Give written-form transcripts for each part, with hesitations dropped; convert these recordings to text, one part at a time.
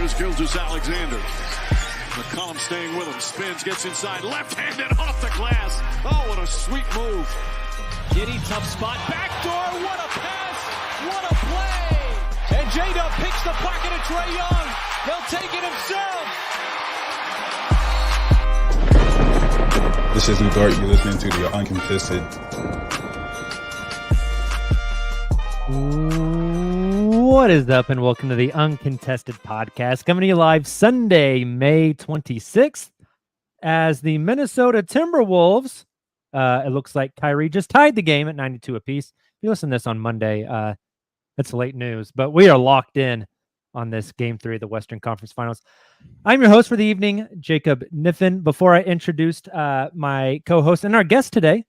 is Gilgeous-Alexander. McCollum staying with him. Spins, gets inside. Left-handed off the glass. Oh, what a sweet move. Giddy, tough spot. Backdoor. What a pass. What a play. And J-Dub picks the pocket of Trae Young. He'll take it himself. This is Lou Dort. You're listening to the Uncontested. What is up, and welcome to the Uncontested podcast, coming to you live Sunday, May 26th, as the Minnesota Timberwolves, it looks like Kyrie just tied the game at 92 apiece. If you listen to this on Monday, it's late news, but we are locked in on this Game 3 of the Western Conference Finals. I'm your host for the evening, Jacob Niffen. Before I introduced my co-host and our guest today, I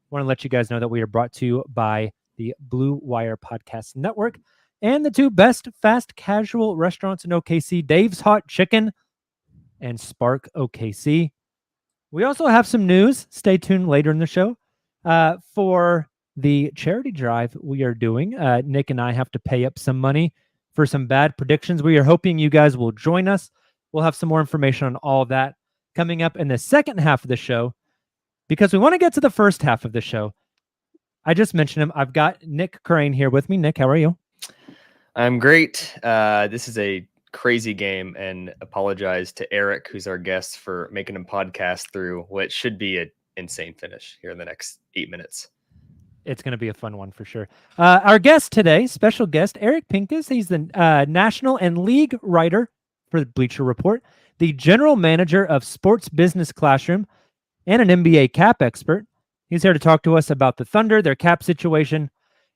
want to let you guys know that we are brought to you by the Blue Wire Podcast Network and the two best fast casual restaurants in OKC, Dave's Hot Chicken and Spark OKC. We also have some news. Stay tuned later in the show for the charity drive we are doing. Nick and I have to pay up some money for some bad predictions. We are hoping you guys will join us. We'll have some more information on all of that coming up in the second half of the show, because we want to get to the first half of the show. I just mentioned him. I've got Nick Crane here with me. Nick, how are you? I'm great. This is a crazy game, and apologize to Eric, who's our guest, for making him podcast through what should be an insane finish here in the next 8 minutes. It's going to be a fun one for sure. Our guest today, special guest, Eric Pincus. He's the national and league writer for the Bleacher Report, the general manager of Sports Business Classroom, and an NBA cap expert. He's here to talk to us about the Thunder, their cap situation,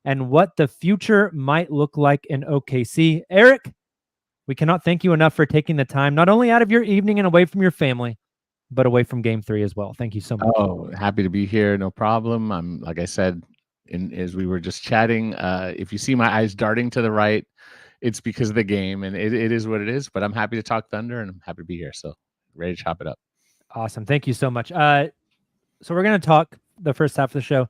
and what the future might look like in OKC. Eric, we cannot thank you enough for taking the time, not only out of your evening and away from your family, but away from Game 3 as well. Thank you so much. Oh, happy to be here. No problem. I'm, like I said, as we were just chatting, if you see my eyes darting to the right, it's because of the game, and it is what it is. But I'm happy to talk Thunder, and I'm happy to be here. So ready to chop it up. Awesome. Thank you so much. So we're going to talk the first half of the show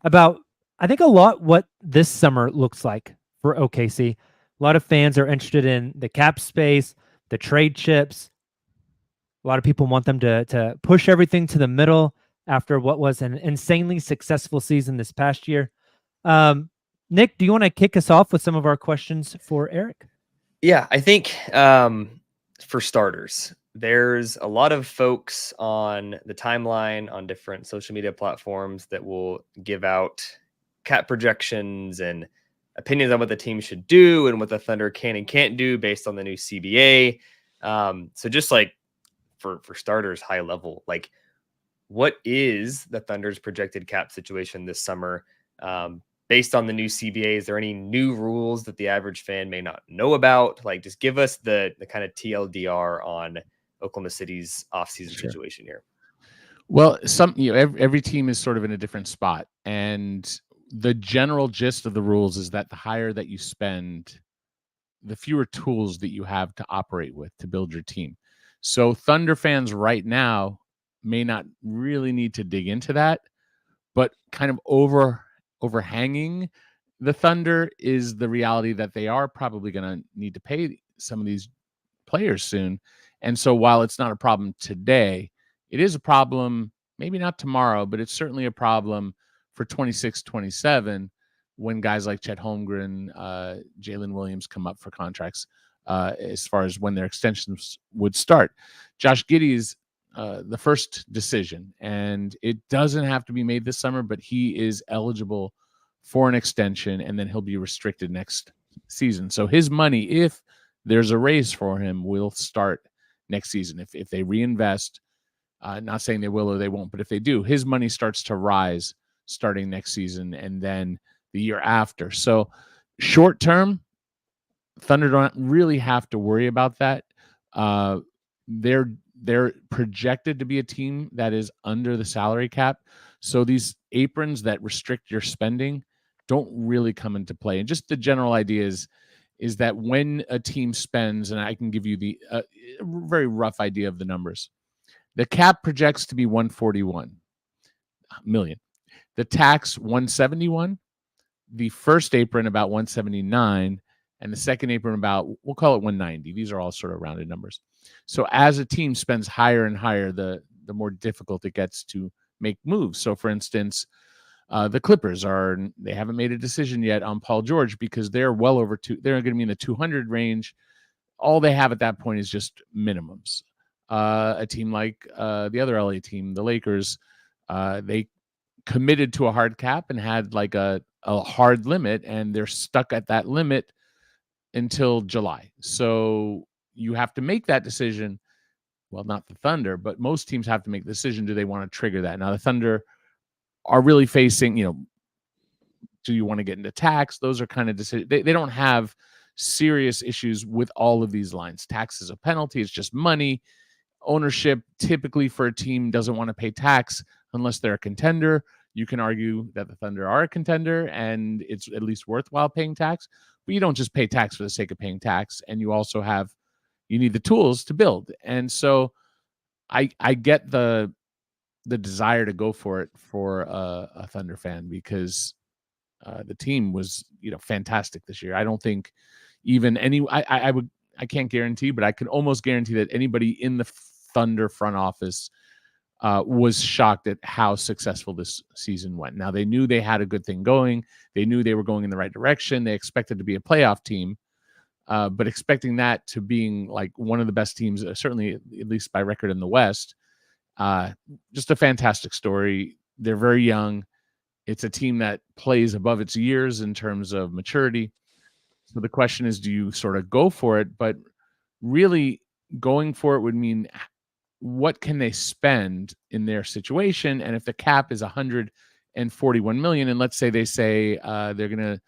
about, I think, a lot what this summer looks like for OKC. A lot of fans are interested in the cap space, the trade chips. A lot of people want them to push everything to the middle after what was an insanely successful season this past year. Nick, do you want to kick us off with some of our questions for Eric? Yeah, I think for starters, there's a lot of folks on the timeline on different social media platforms that will give out cap projections and opinions on what the team should do and what the Thunder can and can't do based on the new CBA. So just like for starters, high level, like what is the Thunder's projected cap situation this summer? Based on the new CBA, is there any new rules that the average fan may not know about? Like, just give us the kind of TLDR on Oklahoma City's offseason situation here. Well, every team is sort of in a different spot, and the general gist of the rules is that the higher that you spend, the fewer tools that you have to operate with to build your team. So Thunder fans right now may not really need to dig into that, but kind of overhanging the Thunder is the reality that they are probably going to need to pay some of these players soon. And so while it's not a problem today, it is a problem, maybe not tomorrow, but it's certainly a problem for 26, 27, when guys like Chet Holmgren, Jalen Williams come up for contracts, as far as when their extensions would start. Josh Giddey's the first decision, and it doesn't have to be made this summer, but he is eligible for an extension, and then he'll be restricted next season. So his money, if there's a raise for him, will start next season. If they reinvest, not saying they will or they won't, but if they do, his money starts to rise starting next season and then the year after. So short term, Thunder don't really have to worry about that. They're projected to be a team that is under the salary cap. So these aprons that restrict your spending don't really come into play. And just the general idea is that when a team spends, and I can give you the very rough idea of the numbers, the cap projects to be $141 million. The tax $171, the first apron about $179, and the second apron about, we'll call it 190. These are all sort of rounded numbers. So as a team spends higher and higher, the more difficult it gets to make moves. So for instance, the Clippers they haven't made a decision yet on Paul George because they're well over they're going to be in the 200 range. All they have at that point is just minimums. A team like the other LA team, the Lakers, they committed to a hard cap and had like a hard limit, and they're stuck at that limit until July. So you have to make that decision. Well, not the Thunder, but most teams have to make the decision. Do they want to trigger that? Now the Thunder are really facing, do you want to get into tax? Those are kind of decisions. They don't have serious issues with all of these lines. Tax is a penalty. It's just money. Ownership typically for a team doesn't want to pay tax unless they're a contender. You can argue that the Thunder are a contender and it's at least worthwhile paying tax, but you don't just pay tax for the sake of paying tax. And you also you need the tools to build. And so I get the desire to go for it for a Thunder fan because the team was, fantastic this year. I don't think even I can't guarantee, but I can almost guarantee that anybody in the Thunder front office was shocked at how successful this season went. Now they knew they had a good thing going. They knew they were going in the right direction. They expected to be a playoff team, but expecting that to being like one of the best teams, certainly at least by record in the West, just a fantastic story. They're very young. It's a team that plays above its years in terms of maturity. So the question is, do you sort of go for it? But really going for it would mean what can they spend in their situation? And if the cap is 141 million, and let's say they're going to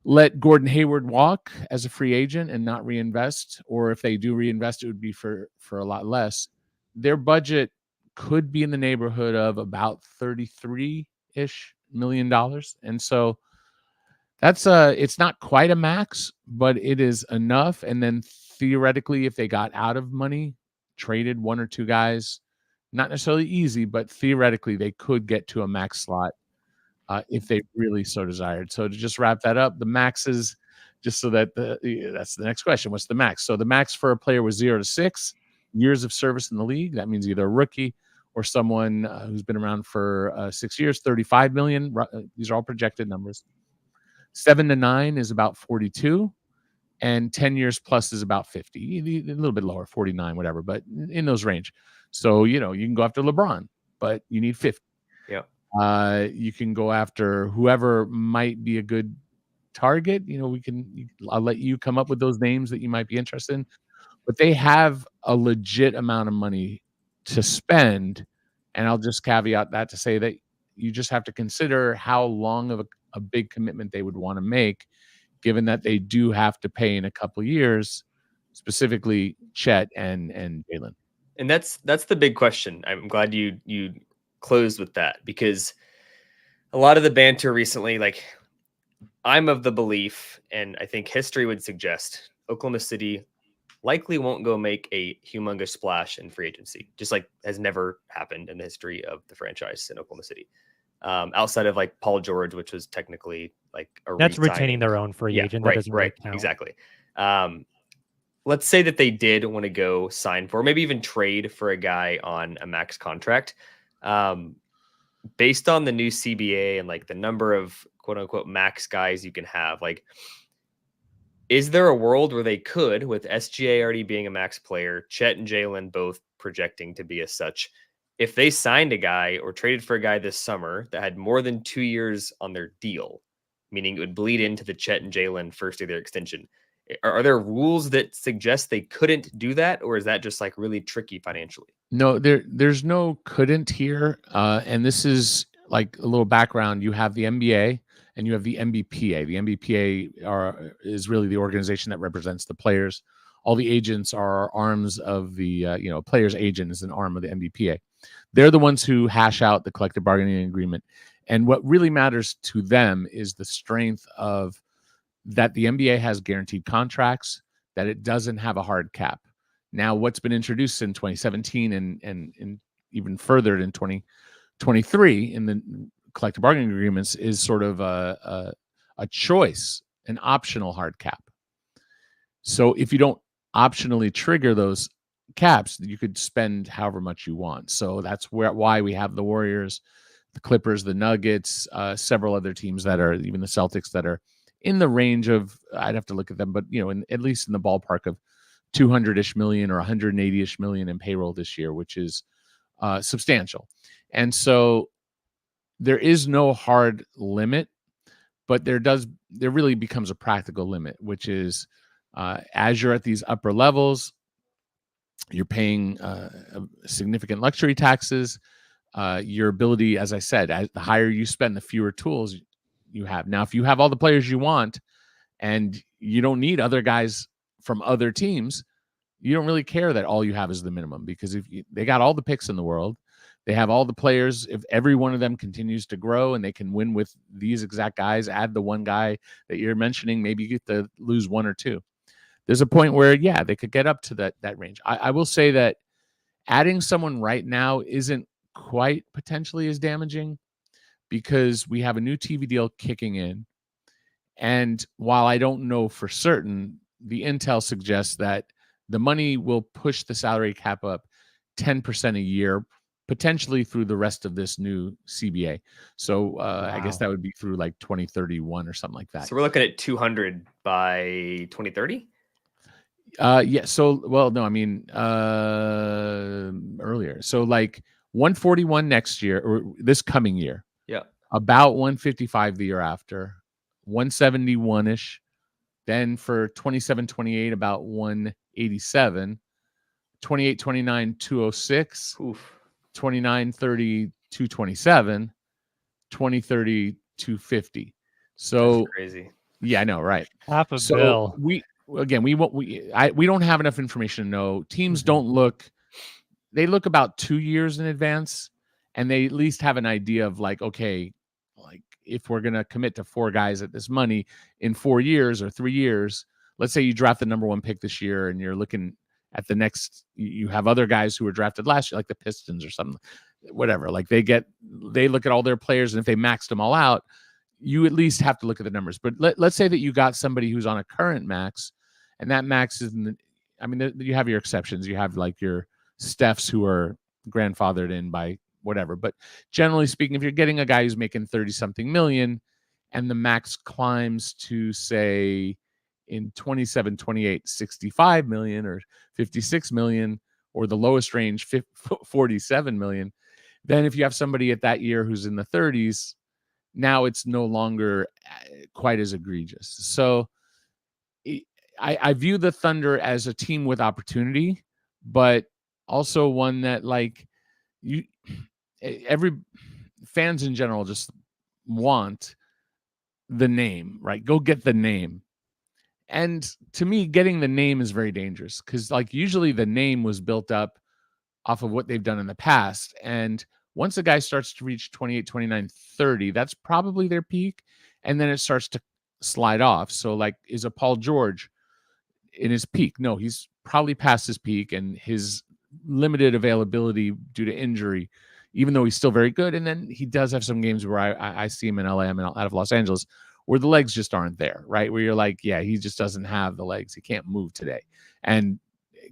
let Gordon Hayward walk as a free agent and not reinvest, or if they do reinvest, it would be for a lot less. Their budget could be in the neighborhood of about $33-ish million. And so that's it's not quite a max, but it is enough. And then theoretically, if they got out of money, traded one or two guys, not necessarily easy, but theoretically they could get to a max slot if they really so desired. So to just wrap that up, the maxes, just so that that's the next question. What's the max? So the max for a player was 0 to 6 years of service in the league. That means either a rookie or someone who's been around for 6 years, 35 million. These are all projected numbers. 7 to 9 is about 42, and 10 years plus is about 50, a little bit lower, 49, whatever, but in those range. So, you can go after LeBron, but you need 50. Yeah. You can go after whoever might be a good target. I'll let you come up with those names that you might be interested in, but they have a legit amount of money to spend. And I'll just caveat that to say that you just have to consider how long of a big commitment they would want to make, given that they do have to pay in a couple of years, specifically Chet and Jalen. And that's the big question. I'm glad you closed with that, because a lot of the banter recently, like, I'm of the belief, and I think history would suggest, Oklahoma City likely won't go make a humongous splash in free agency, just like has never happened in the history of the franchise in Oklahoma City. Outside of like Paul George, which was technically like that's retaining their own free agent. That doesn't really count. Exactly. Let's say that they did want to go sign for, maybe even trade for a guy on a max contract. Based on the new CBA and like the number of quote unquote max guys you can have, like, is there a world where they could, with SGA already being a max player, Chet and Jalen both projecting to be as such, if they signed a guy or traded for a guy this summer that had more than 2 years on their deal, meaning it would bleed into the Chet and Jalen first of their extension, are there rules that suggest they couldn't do that? Or is that just like really tricky financially? No, there's no couldn't here. And this is like a little background. You have the NBA and you have the NBPA. The NBPA is really the organization that represents the players. All the agents are arms of the, player's agent is an arm of the NBPA. They're the ones who hash out the collective bargaining agreement. And what really matters to them is the strength of that the NBA has guaranteed contracts, that it doesn't have a hard cap. Now, what's been introduced in 2017 and even further in 2023 in the collective bargaining agreements is sort of a choice an optional hard cap. So if you don't optionally trigger those caps, you could spend however much you want. So that's why we have the Warriors, the Clippers, the Nuggets, several other teams that are, even the Celtics, that are in the range of, I'd have to look at them, but at least in the ballpark of 200-ish million or 180-ish million in payroll this year, which is substantial. And so there is no hard limit, but there really becomes a practical limit, which is as you're at these upper levels, you're paying significant luxury taxes. Your ability, as I said, as the higher you spend, the fewer tools you have. Now, if you have all the players you want and you don't need other guys from other teams, you don't really care that all you have is the minimum, because they got all the picks in the world, they have all the players. If every one of them continues to grow and they can win with these exact guys, add the one guy that you're mentioning, maybe you get to lose one or two. There's a point where, yeah, they could get up to that range. I will say that adding someone right now isn't quite potentially as damaging, because we have a new TV deal kicking in. And while I don't know for certain, the intel suggests that the money will push the salary cap up 10% a year, potentially through the rest of this new CBA. So wow. I guess that would be through like 2031 or something like that. So we're looking at 200 by 2030? Yeah. So, well, no, I mean, earlier. So like 141 next year, or this coming year. Yeah. About 155 the year after, 171-ish. Then for 27-28, about 187. 28-29, 206. Oof. 29-30, 227. 20-30, 250. So that's crazy. Yeah, I know, right? Half a bill. We don't have enough information to know. Teams don't look. They look about 2 years in advance, and they at least have an idea of like, okay, like if we're going to commit to 4 guys at this money in 4 years or 3 years, let's say you draft the number 1 pick this year and you're looking at the next, you have other guys who were drafted last year, like the Pistons or something, whatever. Like they look at all their players, and if they maxed them all out, you at least have to look at the numbers. But let's say that you got somebody who's on a current max, and that max is, you have your exceptions. You have like your Stephs who are grandfathered in by whatever. But generally speaking, if you're getting a guy who's making 30-something million and the max climbs to, say, in 27-28, 65 million or 56 million, or the lowest range, 47 million, then if you have somebody at that year who's in the 30s, now it's no longer quite as egregious. So I view the Thunder as a team with opportunity, but also one that, like, every fans in general just want the name, right? Go get the name. And to me, getting the name is very dangerous, because like usually the name was built up off of what they've done in the past. And once a guy starts to reach 28, 29, 30, that's probably their peak. And then it starts to slide off. So like, is a Paul George in his peak? No, he's probably past his peak, and his limited availability due to injury, even though he's still very good. And then he does have some games where I see him in LA, I'm out of Los Angeles, where the legs just aren't there, right? Where you're like, yeah, he just doesn't have the legs. He can't move today. And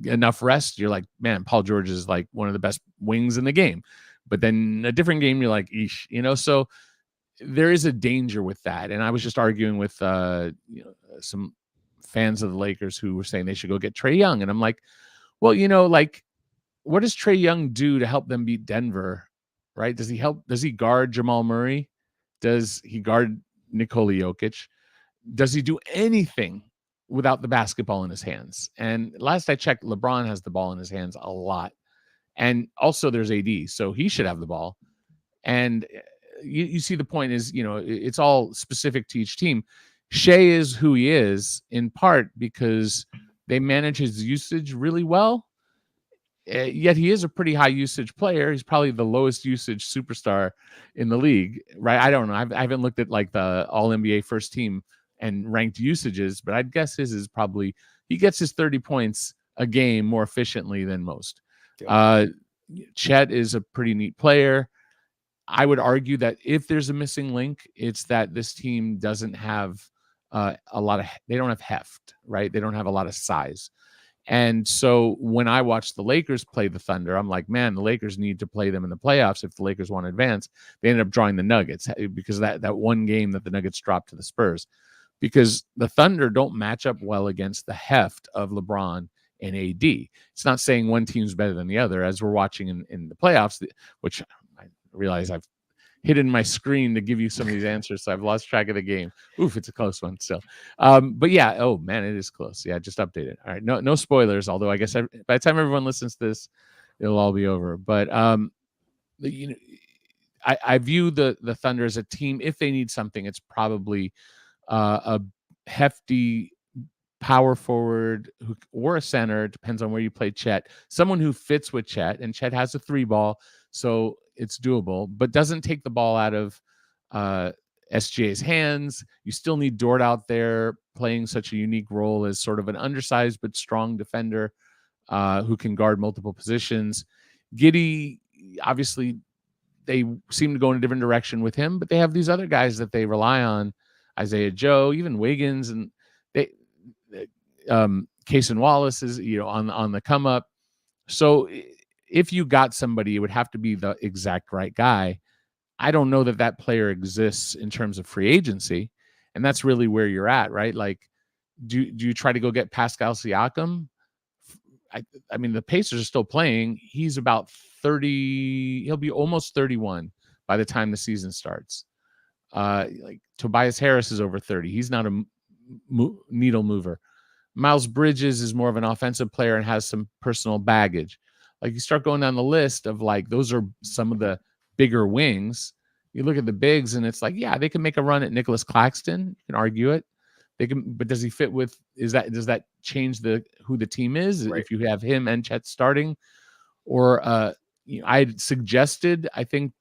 enough rest, you're like, man, Paul George is like one of the best wings in the game. But then a different game, you're like, eesh, so there is a danger with that. And I was just arguing with some fans of the Lakers who were saying they should go get Trae Young. And I'm like, well, like, what does Trae Young do to help them beat Denver, right? Does he guard Jamal Murray? Does he guard Nikola Jokic? Does he do anything without the basketball in his hands? And last I checked, LeBron has the ball in his hands a lot. And also there's AD, so he should have the ball. And you see the point is, it's all specific to each team. Shea is who he is in part because they manage his usage really well. Yet he is a pretty high usage player. He's probably the lowest usage superstar in the league, right? I don't know. I haven't looked at like the All NBA first team and ranked usages, but I'd guess his is probably, he gets his 30 points a game more efficiently than most. Chet is a pretty neat player. I would argue that if there's a missing link, it's that this team doesn't have they don't have heft, right? They don't have a lot of size. And so when I watch the Lakers play the Thunder, I'm like, man, the Lakers need to play them in the playoffs if the Lakers want to advance. They ended up drawing the Nuggets because of that one game that the Nuggets dropped to the Spurs, because the Thunder don't match up well against the heft of LeBron and AD. It's not saying one team's better than the other, as we're watching in the playoffs, which I realize I've hidden my screen to give you some of these answers, so I've lost track of the game. Oof, it's a close one still. But yeah, oh man, it is close. Yeah, just update it. All right, no spoilers. Although I guess by the time everyone listens to this, it'll all be over. But I view the Thunder as a team. If they need something, it's probably a hefty power forward or a center. Depends on where you play Chet. Someone who fits with Chet, and Chet has a 3-ball, so it's doable, but doesn't take the ball out of SGA's hands. You still need Dort out there playing such a unique role as sort of an undersized but strong defender who can guard multiple positions. Giddey, obviously, they seem to go in a different direction with him, but they have these other guys that they rely on, Isaiah Joe, even Wiggins, and Cason Wallace is on the come up. So if you got somebody, it would have to be the exact right guy. I don't know that player exists in terms of free agency, and that's really where you're at, right? Like, do you try to go get Pascal Siakam? I mean, the Pacers are still playing. He's about 30. He'll be almost 31 by the time the season starts. Like Tobias Harris is over 30. He's not a needle mover. Miles Bridges is more of an offensive player and has some personal baggage. Like, you start going down the list of like, those are some of the bigger wings. You look at the bigs and it's like, yeah, they can make a run at Nicholas Claxton. You can argue it. They can, but does he fit with, does that change who the team is? Right. If you have him and Chet starting, or I suggested, I think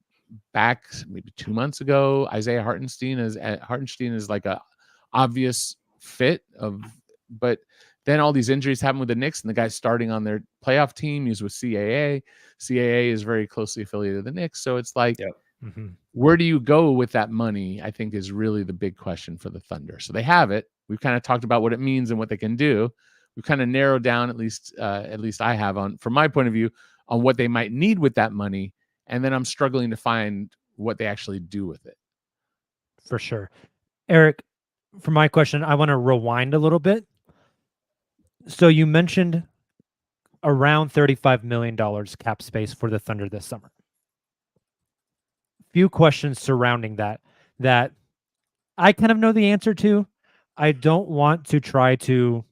back maybe 2 months ago, Isaiah Hartenstein is like a obvious fit but then all these injuries happen with the Knicks, and the guy's starting on their playoff team. He's with CAA. CAA is very closely affiliated with the Knicks. So it's like, where do you go with that money, I think, is really the big question for the Thunder. So they have it. We've kind of talked about what it means and what they can do. We've kind of narrowed down, at least I have, from my point of view, on what they might need with that money. And then I'm struggling to find what they actually do with it. For sure. Eric, for my question, I want to rewind a little bit. So you mentioned around $35 million cap space for the Thunder this summer. Few questions surrounding that I kind of know the answer to. I don't want to try to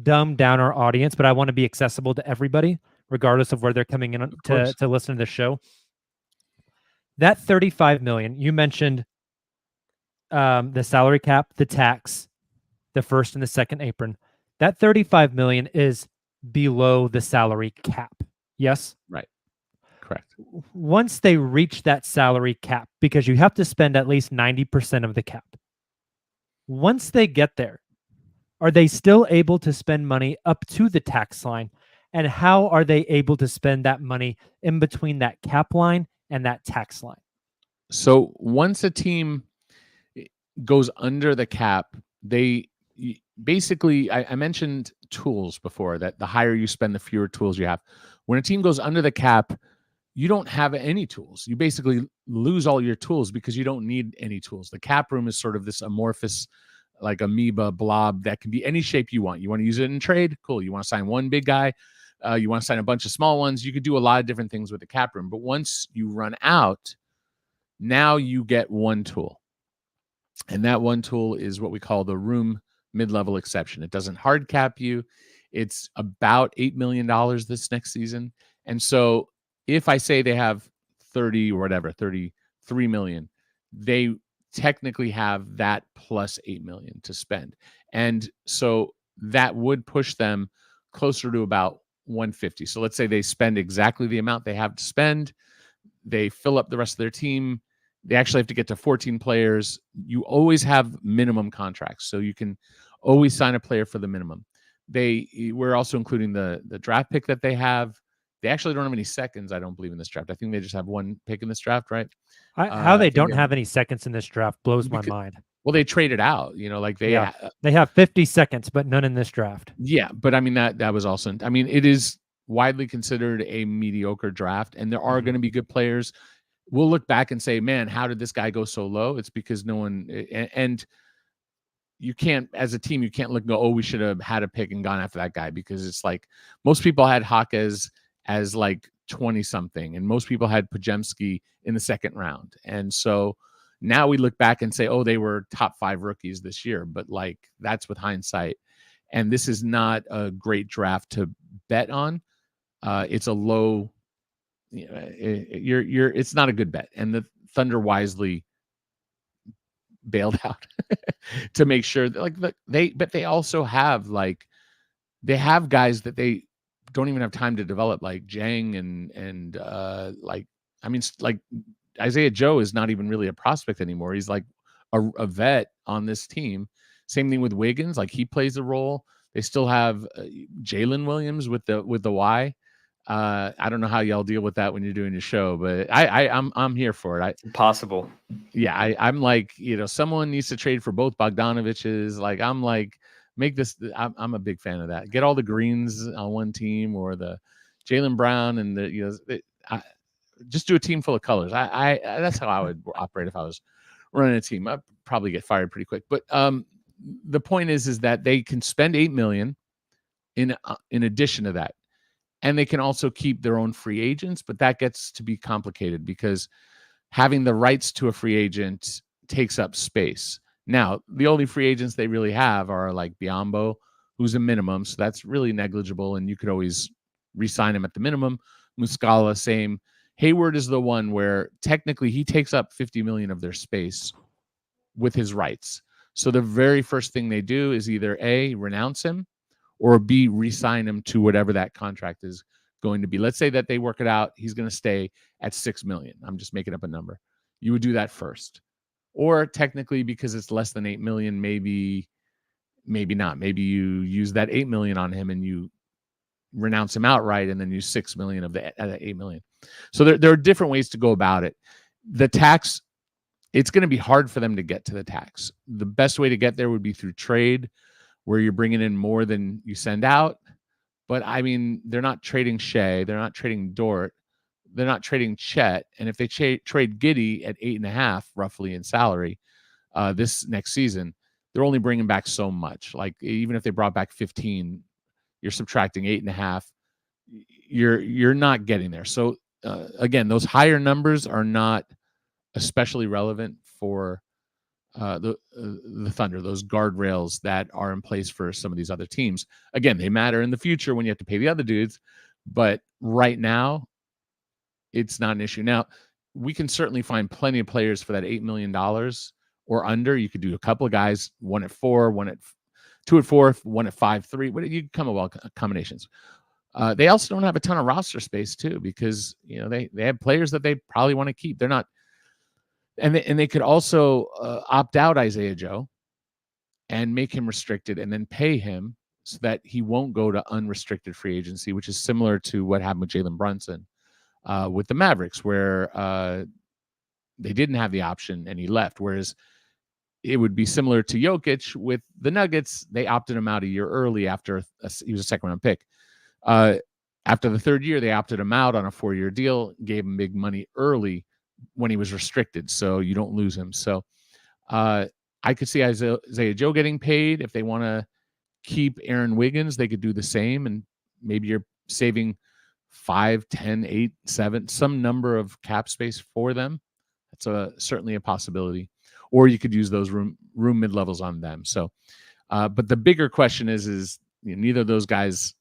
dumb down our audience, but I want to be accessible to everybody, regardless of where they're coming in to listen to the show. That $35 million, you mentioned the salary cap, the tax, the first and the second apron. That $35 million is below the salary cap. Yes? Right. Correct. Once they reach that salary cap, because you have to spend at least 90% of the cap. Once they get there, are they still able to spend money up to the tax line? And how are they able to spend that money in between that cap line and that tax line? So once a team goes under the cap, they basically, I mentioned tools before, that the higher you spend, the fewer tools you have. When a team goes under the cap, you don't have any tools. You basically lose all your tools because you don't need any tools. The cap room is sort of this amorphous, like amoeba blob that can be any shape you want. You want to use it in trade? Cool. You want to sign one big guy? You want to sign a bunch of small ones? You could do a lot of different things with the cap room. But once you run out, now you get one tool. And that one tool is what we call the room mid-level exception. It doesn't hard cap you. It's about $8 million this next season. And so if I say they have 33 million, they technically have that plus 8 million to spend. And so that would push them closer to about 150. So let's say they spend exactly the amount they have to spend. They fill up the rest of their team. They actually have to get to 14 players. You always have minimum contracts, so you can always sign a player for the minimum. We're also including the draft pick that they have. They actually don't have any seconds, I don't believe, in this draft. I think they just have one pick in this draft, right? How they don't have any seconds in this draft blows my mind. Well, they traded out, like they have 50 seconds, but none in this draft. Yeah, but I mean that was also, I mean, it is widely considered a mediocre draft, and there are going to be good players. We'll look back and say, man, how did this guy go so low? It's because no one, and you can't, as a team, you can't look and go, oh, we should have had a pick and gone after that guy, because it's like most people had Hawk as like 20 something, and most people had Pajemski in the second round. And so now we look back and say, oh, they were top 5 rookies this year, but like that's with hindsight. And this is not a great draft to bet on. It's a low, it's not a good bet. And the Thunder wisely bailed out to make sure that they also have they have guys that they don't even have time to develop, like Jang and Isaiah Joe is not even really a prospect anymore. He's like a vet on this team. Same thing with Wiggins. Like, he plays a role. They still have Jalen Williams with the Y. I don't know how y'all deal with that when you're doing your show, but I'm here for it. Impossible. Yeah, I'm like, someone needs to trade for both Bogdanoviches. Like, I'm like, make this. I'm a big fan of that. Get all the greens on one team, or the Jaylen Brown and just do a team full of colors. I that's how I would operate if I was running a team. I'd probably get fired pretty quick. But the point is that they can spend $8 million in addition to that, and they can also keep their own free agents. But that gets to be complicated, because having the rights to a free agent takes up space. Now, the only free agents they really have are like Biyombo, who's a minimum, so that's really negligible, and you could always re-sign him at the minimum. Muscala, same. Hayward is the one where technically he takes up $50 million of their space with his rights. So the very first thing they do is either A, renounce him, or B, re-sign him to whatever that contract is going to be. Let's say that they work it out. He's going to stay at $6 million. I'm just making up a number. You would do that first. Or technically, because it's less than $8 million, maybe not. Maybe you use that $8 million on him and you renounce him outright, and then use $6 million of the $8 million. So there are different ways to go about it. The tax, it's going to be hard for them to get to the tax. The best way to get there would be through trade, where you're bringing in more than you send out. But I mean, they're not trading Shea, they're not trading Dort, they're not trading Chet. And if they trade Giddey at 8.5 roughly in salary this next season, they're only bringing back so much. Like, even if they brought back 15, you're subtracting 8.5. You're not getting there. So again, those higher numbers are not especially relevant for the Thunder, those guardrails that are in place for some of these other teams. Again, they matter in the future when you have to pay the other dudes, but right now it's not an issue. Now, we can certainly find plenty of players for that $8 million or under. You could do a couple of guys, one at 4, one at 2 at 4, one at 5-3. What you come about combinations. They also don't have a ton of roster space too, because they have players that they probably want to keep. They're not. And they could also opt out Isaiah Joe and make him restricted, and then pay him so that he won't go to unrestricted free agency, which is similar to what happened with Jalen Brunson with the Mavericks, where they didn't have the option and he left. Whereas it would be similar to Jokic with the Nuggets. They opted him out a year early after he was a second-round pick. After the third year, they opted him out on a 4-year deal, gave him big money early when he was restricted, so you don't lose him. So I could see Isaiah Joe getting paid. If they want to keep Aaron Wiggins, they could do the same, and maybe you're saving 5, 10, 8, 7, some number of cap space for them. That's certainly a possibility. Or you could use those room mid-levels on them. So, but the bigger question is neither of those guys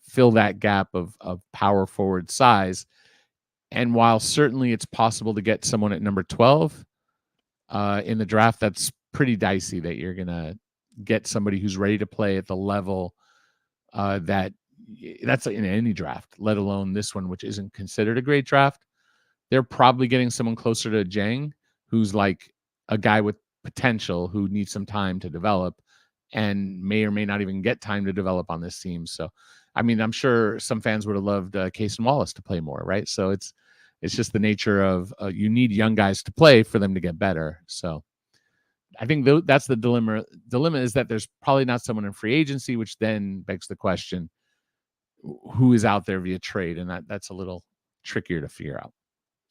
fill that gap of power forward size. And while certainly it's possible to get someone at number 12 in the draft, that's pretty dicey that you're going to get somebody who's ready to play at the level that's in any draft, let alone this one, which isn't considered a great draft. They're probably getting someone closer to Jang, who's like a guy with potential who needs some time to develop and may or may not even get time to develop on this team. So, I mean, I'm sure some fans would have loved Cason Wallace to play more, right? So it's just the nature of you need young guys to play for them to get better. So I think that's the dilemma. Dilemma is that there's probably not someone in free agency, which then begs the question, who is out there via trade? And that's a little trickier to figure out.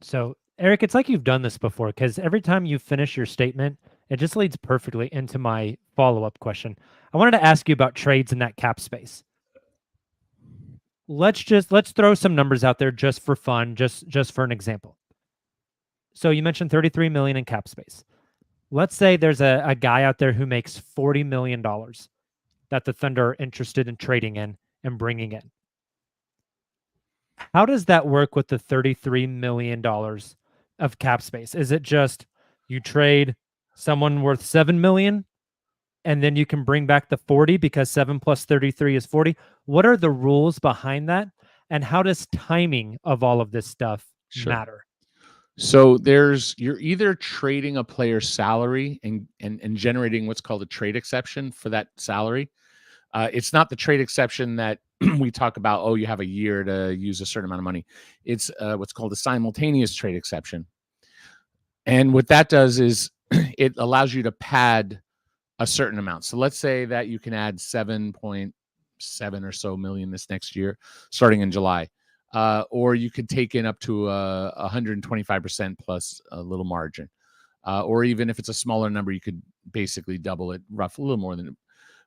So, Eric, it's like you've done this before, because every time you finish your statement, it just leads perfectly into my follow-up question. I wanted to ask you about trades in that cap space. Let's throw some numbers out there just for fun, just for an example. So you mentioned 33 million in cap space. Let's say there's a guy out there who makes $40 million that the Thunder are interested in trading in and bringing in. How does that work with the $33 million of cap space? Is it just you trade someone worth $7 million and then you can bring back the 40 because 7 plus 33 is 40? What are the rules behind that? And how does timing of all of this stuff matter? So you're either trading a player's salary and generating what's called a trade exception for that salary. It's not the trade exception that we talk about. Oh, you have a year to use a certain amount of money. It's what's called a simultaneous trade exception. And what that does is it allows you to pad a certain amount. So let's say that you can add 7.7 or so million this next year, starting in July. Or you could take in up to 125% plus a little margin. Or even if it's a smaller number, you could basically double it, a little more than.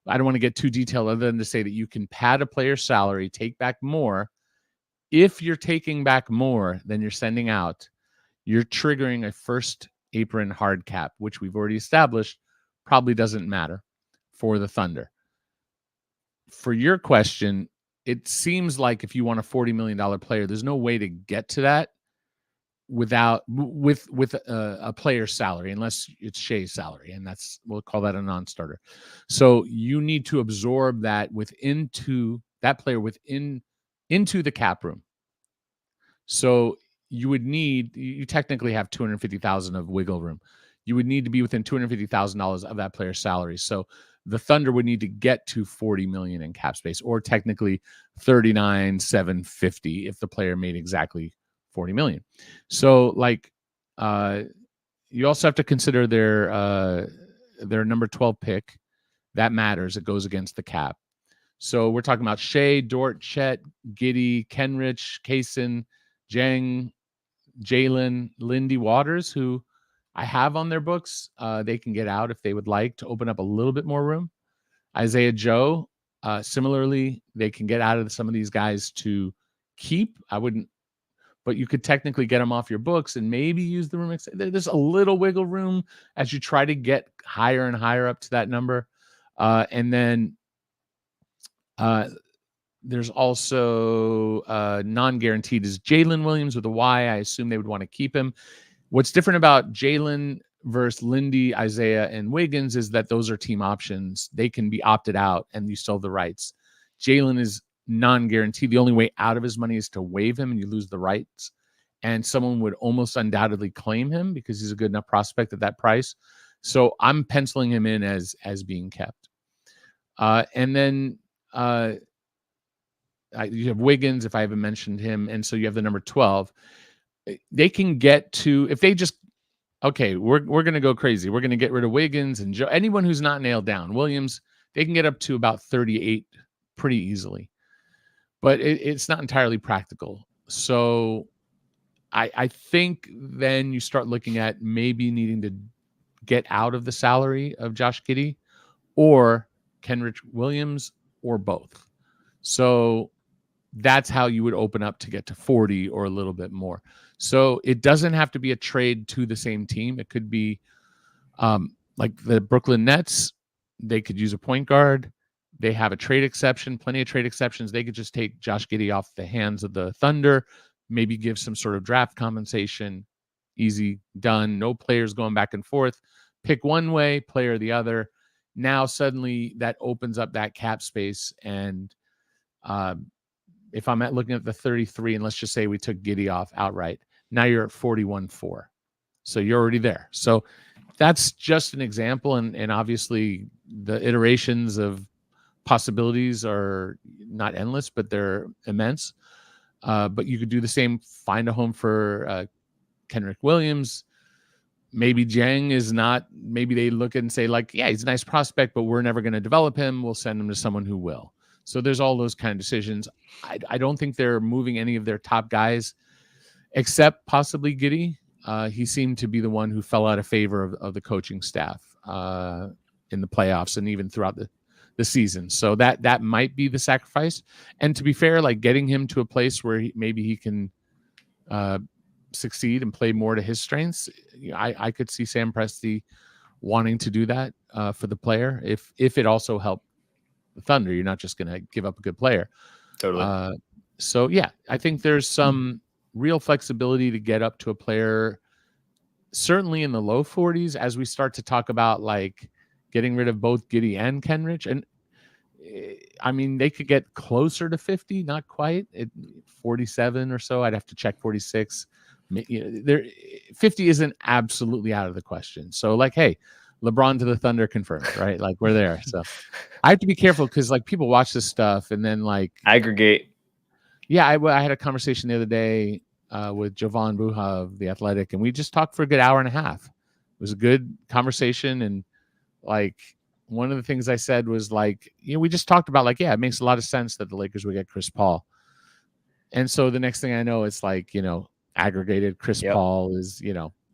I don't want to get too detailed other than to say that you can pad a player's salary, take back more. If you're taking back more than you're sending out, you're triggering a first apron hard cap, which we've already established probably doesn't matter for the Thunder. For your question, it seems like if you want a $40 million player, there's no way to get to that with a player's salary, unless it's Shea's salary, and we'll call that a non-starter. So you need to absorb that into the cap room. So you technically have $250,000 of wiggle room. You would need to be within $250,000 of that player's salary. So the Thunder would need to get to 40 million in cap space, or technically 39,750 if the player made exactly 40 million. So you also have to consider their number 12 pick. That matters. It goes against the cap. So we're talking about Shea, Dort, Chet, Giddey, Kenrich, Kaysen, Jang, Jalen, Lindy, Waters, who I have on their books. They can get out if they would like to open up a little bit more room. Isaiah Joe, similarly, they can get out of some of these guys to keep. I wouldn't, but you could technically get them off your books and maybe use the room. There's a little wiggle room as you try to get higher and higher up to that number. And then there's also non-guaranteed is Jalen Williams with a Y. I assume they would want to keep him. What's different about Jalen versus Lindy, Isaiah, and Wiggins is that those are team options. They can be opted out and you still have the rights. Jalen is non-guaranteed. The only way out of his money is to waive him and you lose the rights. And someone would almost undoubtedly claim him because he's a good enough prospect at that price. So I'm penciling him in as being kept. And then you have Wiggins, if I haven't mentioned him. And so you have the number 12. They can get to, if they just, okay, we're going to go crazy. We're going to get rid of Wiggins and Joe, anyone who's not nailed down. Williams, they can get up to about 38 pretty easily. But it's not entirely practical. So I think then you start looking at maybe needing to get out of the salary of Josh Giddey or Kenrich Williams or both. So that's how you would open up to get to 40 or a little bit more. So it doesn't have to be a trade to the same team. It could be like the Brooklyn Nets. They could use a point guard. They have a trade exception, plenty of trade exceptions. They could just take Josh Giddey off the hands of the Thunder, maybe give some sort of draft compensation. Easy, done. No players going back and forth. Pick one way, player the other. Now suddenly that opens up that cap space. And if I'm looking at the 33, and let's just say we took Giddey off outright, now you're at 41.4. So you're already there. So that's just an example. And obviously the iterations of possibilities are not endless, but they're immense. But you could do the same, find a home for Kenrich Williams, maybe Jang is not. Maybe they look and say like, yeah, he's a nice prospect, but we're never going to develop him. We'll send him to someone who will. So there's all those kind of decisions. I don't think they're moving any of their top guys, except possibly Giddey. He seemed to be the one who fell out of favor of the coaching staff in the playoffs and even throughout the season. So that might be the sacrifice. And to be fair, like getting him to a place where maybe he can succeed and play more to his strengths. I could see Sam Presti wanting to do that for the player if it also helped the Thunder. You're not just going to give up a good player. Totally. So yeah, I think there's some real flexibility to get up to a player, certainly in the low 40s, as we start to talk about like getting rid of both Giddey and Kenrich. And I mean, they could get closer to 50, not quite at 47 or so. I'd have to check 46. 50 isn't absolutely out of the question. So like, hey, LeBron to the Thunder confirmed, right? Like we're there. So I have to be careful because like people watch this stuff and then like aggregate. Yeah, I had a conversation the other day with Jovan Buha of The Athletic, and we just talked for a good hour and a half. It was a good conversation, and like one of the things I said was like, we just talked about like, yeah, it makes a lot of sense that the Lakers would get Chris Paul. And so the next thing I know, it's like, aggregated Chris Paul is,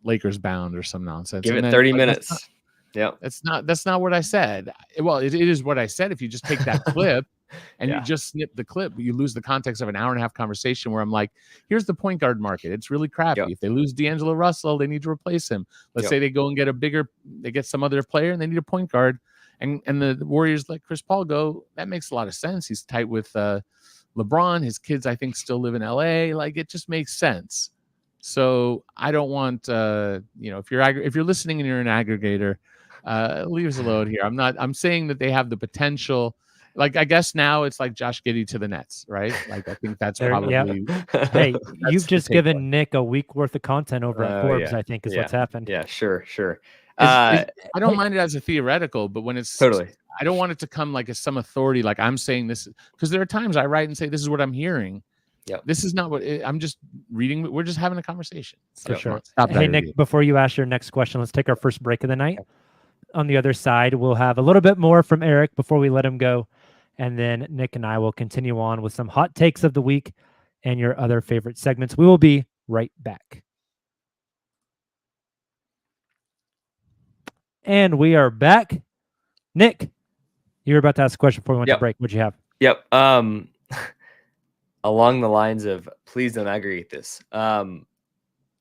Lakers bound or some nonsense. Give it 30 minutes. That's not what I said. Well, it is what I said. If you just take that clip and you just snip the clip, you lose the context of an hour and a half conversation where I'm like, here's the point guard market. It's really crappy. If they lose D'Angelo Russell, they need to replace him. Let's say they go and they get some other player and they need a point guard. And the Warriors let Chris Paul go. That makes a lot of sense. He's tight with LeBron. His kids, I think, still live in LA. Like it just makes sense. So I don't want, if you're listening and you're an aggregator, leave us alone here. I'm saying that they have the potential. Like, I guess now it's like Josh Giddey to the Nets, right? Like, I think that's probably. Hey, you've just given Nick a week worth of content over at Forbes, I think is what's happened. Yeah, sure. I don't mind it as a theoretical, but when it's totally, I don't want it to come like as some authority, like I'm saying this, because there are times I write and say, this is what I'm hearing. Yeah, this is not what I'm just reading. We're just having a conversation. For sure. Hey, Nick, before you ask your next question, let's take our first break of the night. On the other side, we'll have a little bit more from Eric before we let him go. And then Nick and I will continue on with some hot takes of the week and your other favorite segments. We will be right back. And we are back. Nick, you were about to ask a question before we went to break. What'd you have? Yep. Along the lines of, please don't aggregate this.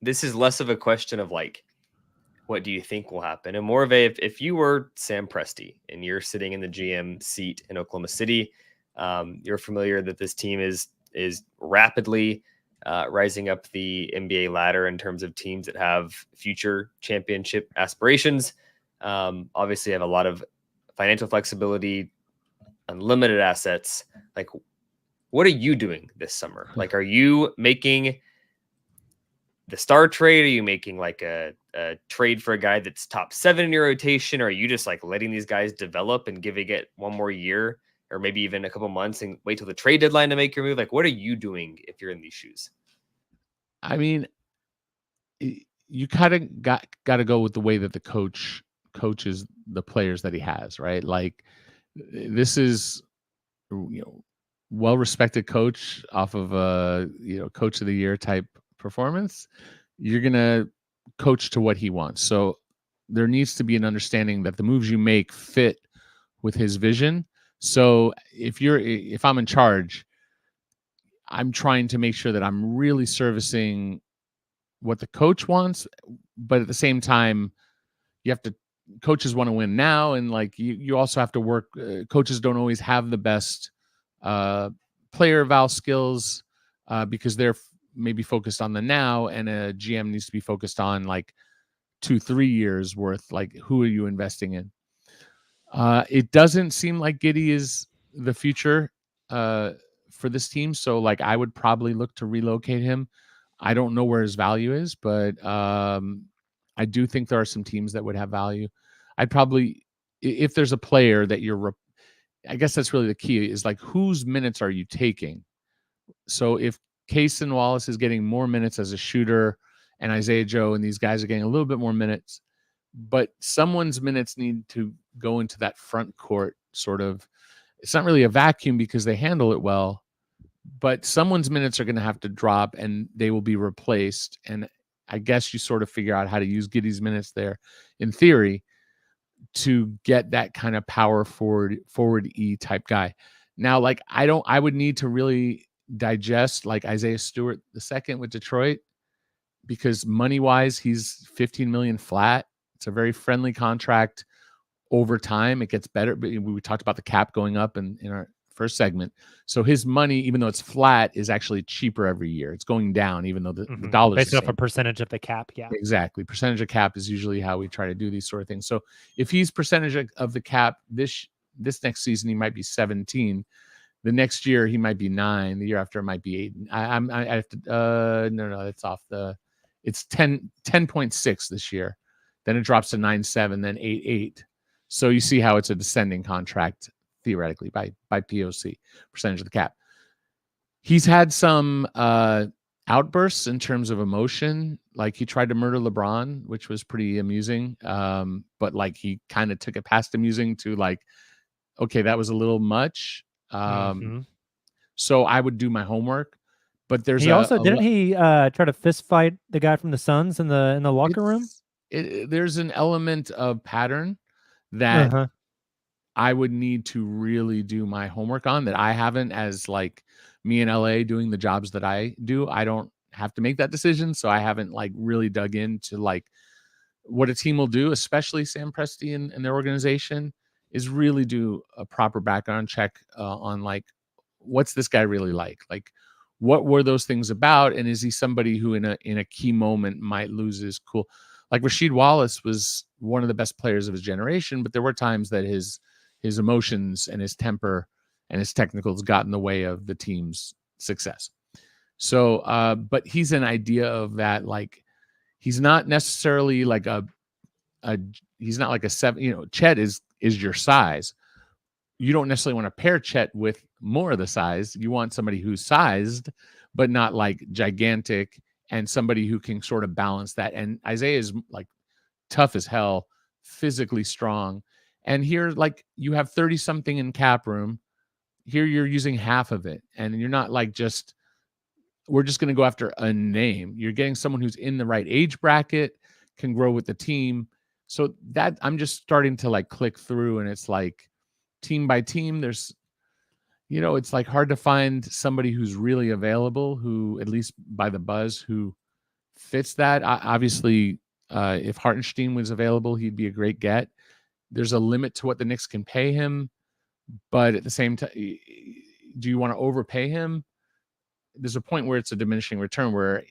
This is less of a question of like, what do you think will happen? And more of a, if you were Sam Presti and you're sitting in the GM seat in Oklahoma City, you're familiar that this team is rapidly rising up the NBA ladder in terms of teams that have future championship aspirations. Obviously have a lot of financial flexibility, unlimited assets. Like, what are you doing this summer? Like, are you making the star trade? Are you making like a trade for a guy that's top 7 in your rotation? Or are you just like letting these guys develop and giving it one more year or maybe even a couple months and wait till the trade deadline to make your move? Like, what are you doing if you're in these shoes? I mean, you kind of got to go with the way that the coach coaches the players that he has, right? Like this is, well-respected coach off of a, coach of the year type performance. You're going to coach to what he wants. So there needs to be an understanding that the moves you make fit with his vision. So if I'm in charge, I'm trying to make sure that I'm really servicing what the coach wants, but at the same time, coaches want to win now. And like, you also have to work, coaches don't always have the best player eval skills because they're maybe focused on the now, and a GM needs to be focused on like 2-3 years worth. Like, who are you investing in? It doesn't seem like Giddey is the future for this team. So like, I would probably look to relocate him. I don't know where his value is, but I do think there are some teams that would have value. I'd probably, if there's a player that I guess that's really the key, is like, whose minutes are you taking? So if Cason Wallace is getting more minutes as a shooter and Isaiah Joe and these guys are getting a little bit more minutes, but someone's minutes need to go into that front court sort of. It's not really a vacuum because they handle it well, but someone's minutes are going to have to drop and they will be replaced. And I guess you sort of figure out how to use Giddey's minutes there in theory to get that kind of power forward E type guy. Now, like I would need to really digest like Isaiah Stewart II with Detroit, because money wise, he's 15 million flat. It's a very friendly contract. Over time, it gets better. But we talked about the cap going up in our first segment. So his money, even though it's flat, is actually cheaper every year. It's going down, even though the dollars based off a percentage of the cap. Yeah, exactly. Percentage of cap is usually how we try to do these sort of things. So if he's percentage of the cap this next season, he might be 17. The next year he might be 9. The year after it might be 8. I have to no, that's off the. It's 10.6 this year. Then it drops to 9.7, then 8.8. So you see how it's a descending contract theoretically by POC, percentage of the cap. He's had some outbursts in terms of emotion. Like he tried to murder LeBron, which was pretty amusing. But like he kind of took it past amusing to like, okay, that was a little much. So I would do my homework. But there's didn't he try to fist fight the guy from the Suns in the locker room? There's an element of pattern that I would need to really do my homework on that I haven't, as like me in LA doing the jobs that I do. I don't have to make that decision. So I haven't like really dug into like what a team will do, especially Sam Presti and their organization, is really do a proper background check on like, what's this guy really like? Like, what were those things about? And is he somebody who in a key moment might lose his cool? Like Rasheed Wallace was one of the best players of his generation, but there were times that his emotions and his temper and his technicals got in the way of the team's success. So, but he's an idea of that. Like, he's not necessarily like he's not like a 7, Chet is your size. You don't necessarily want to pair Chet with more of the size. You want somebody who's sized, but not like gigantic, and somebody who can sort of balance that. And Isaiah is like tough as hell, physically strong. And here, like, you have 30 something in cap room. Here you're using half of it. And you're not like we're just going to go after a name. You're getting someone who's in the right age bracket, can grow with the team. So that I'm just starting to like click through, and it's like team by team, there's, it's like hard to find somebody who's really available, who at least by the buzz, who fits that. Obviously, if Hartenstein was available, he'd be a great get. There's a limit to what the Knicks can pay him, but at the same time, do you want to overpay him? There's a point where it's a diminishing return, where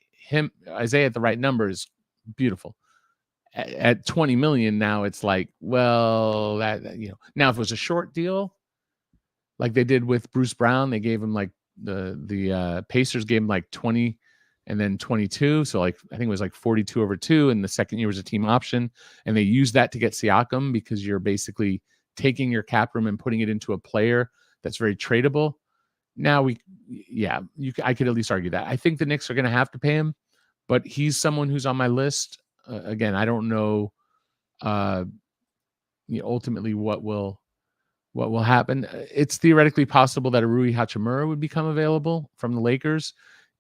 Isaiah at the right number is beautiful. At 20 million now, it's like, well, now if it was a short deal, like they did with Bruce Brown, they gave him like the Pacers gave him like 20 and then 22. So like, I think it was like 42 over 2. And the second year was a team option. And they used that to get Siakam, because you're basically taking your cap room and putting it into a player that's very tradable. Now I could at least argue that. I think the Knicks are going to have to pay him, but he's someone who's on my list. Again, I don't know ultimately what will happen. It's theoretically possible that a Rui Hachimura would become available from the Lakers,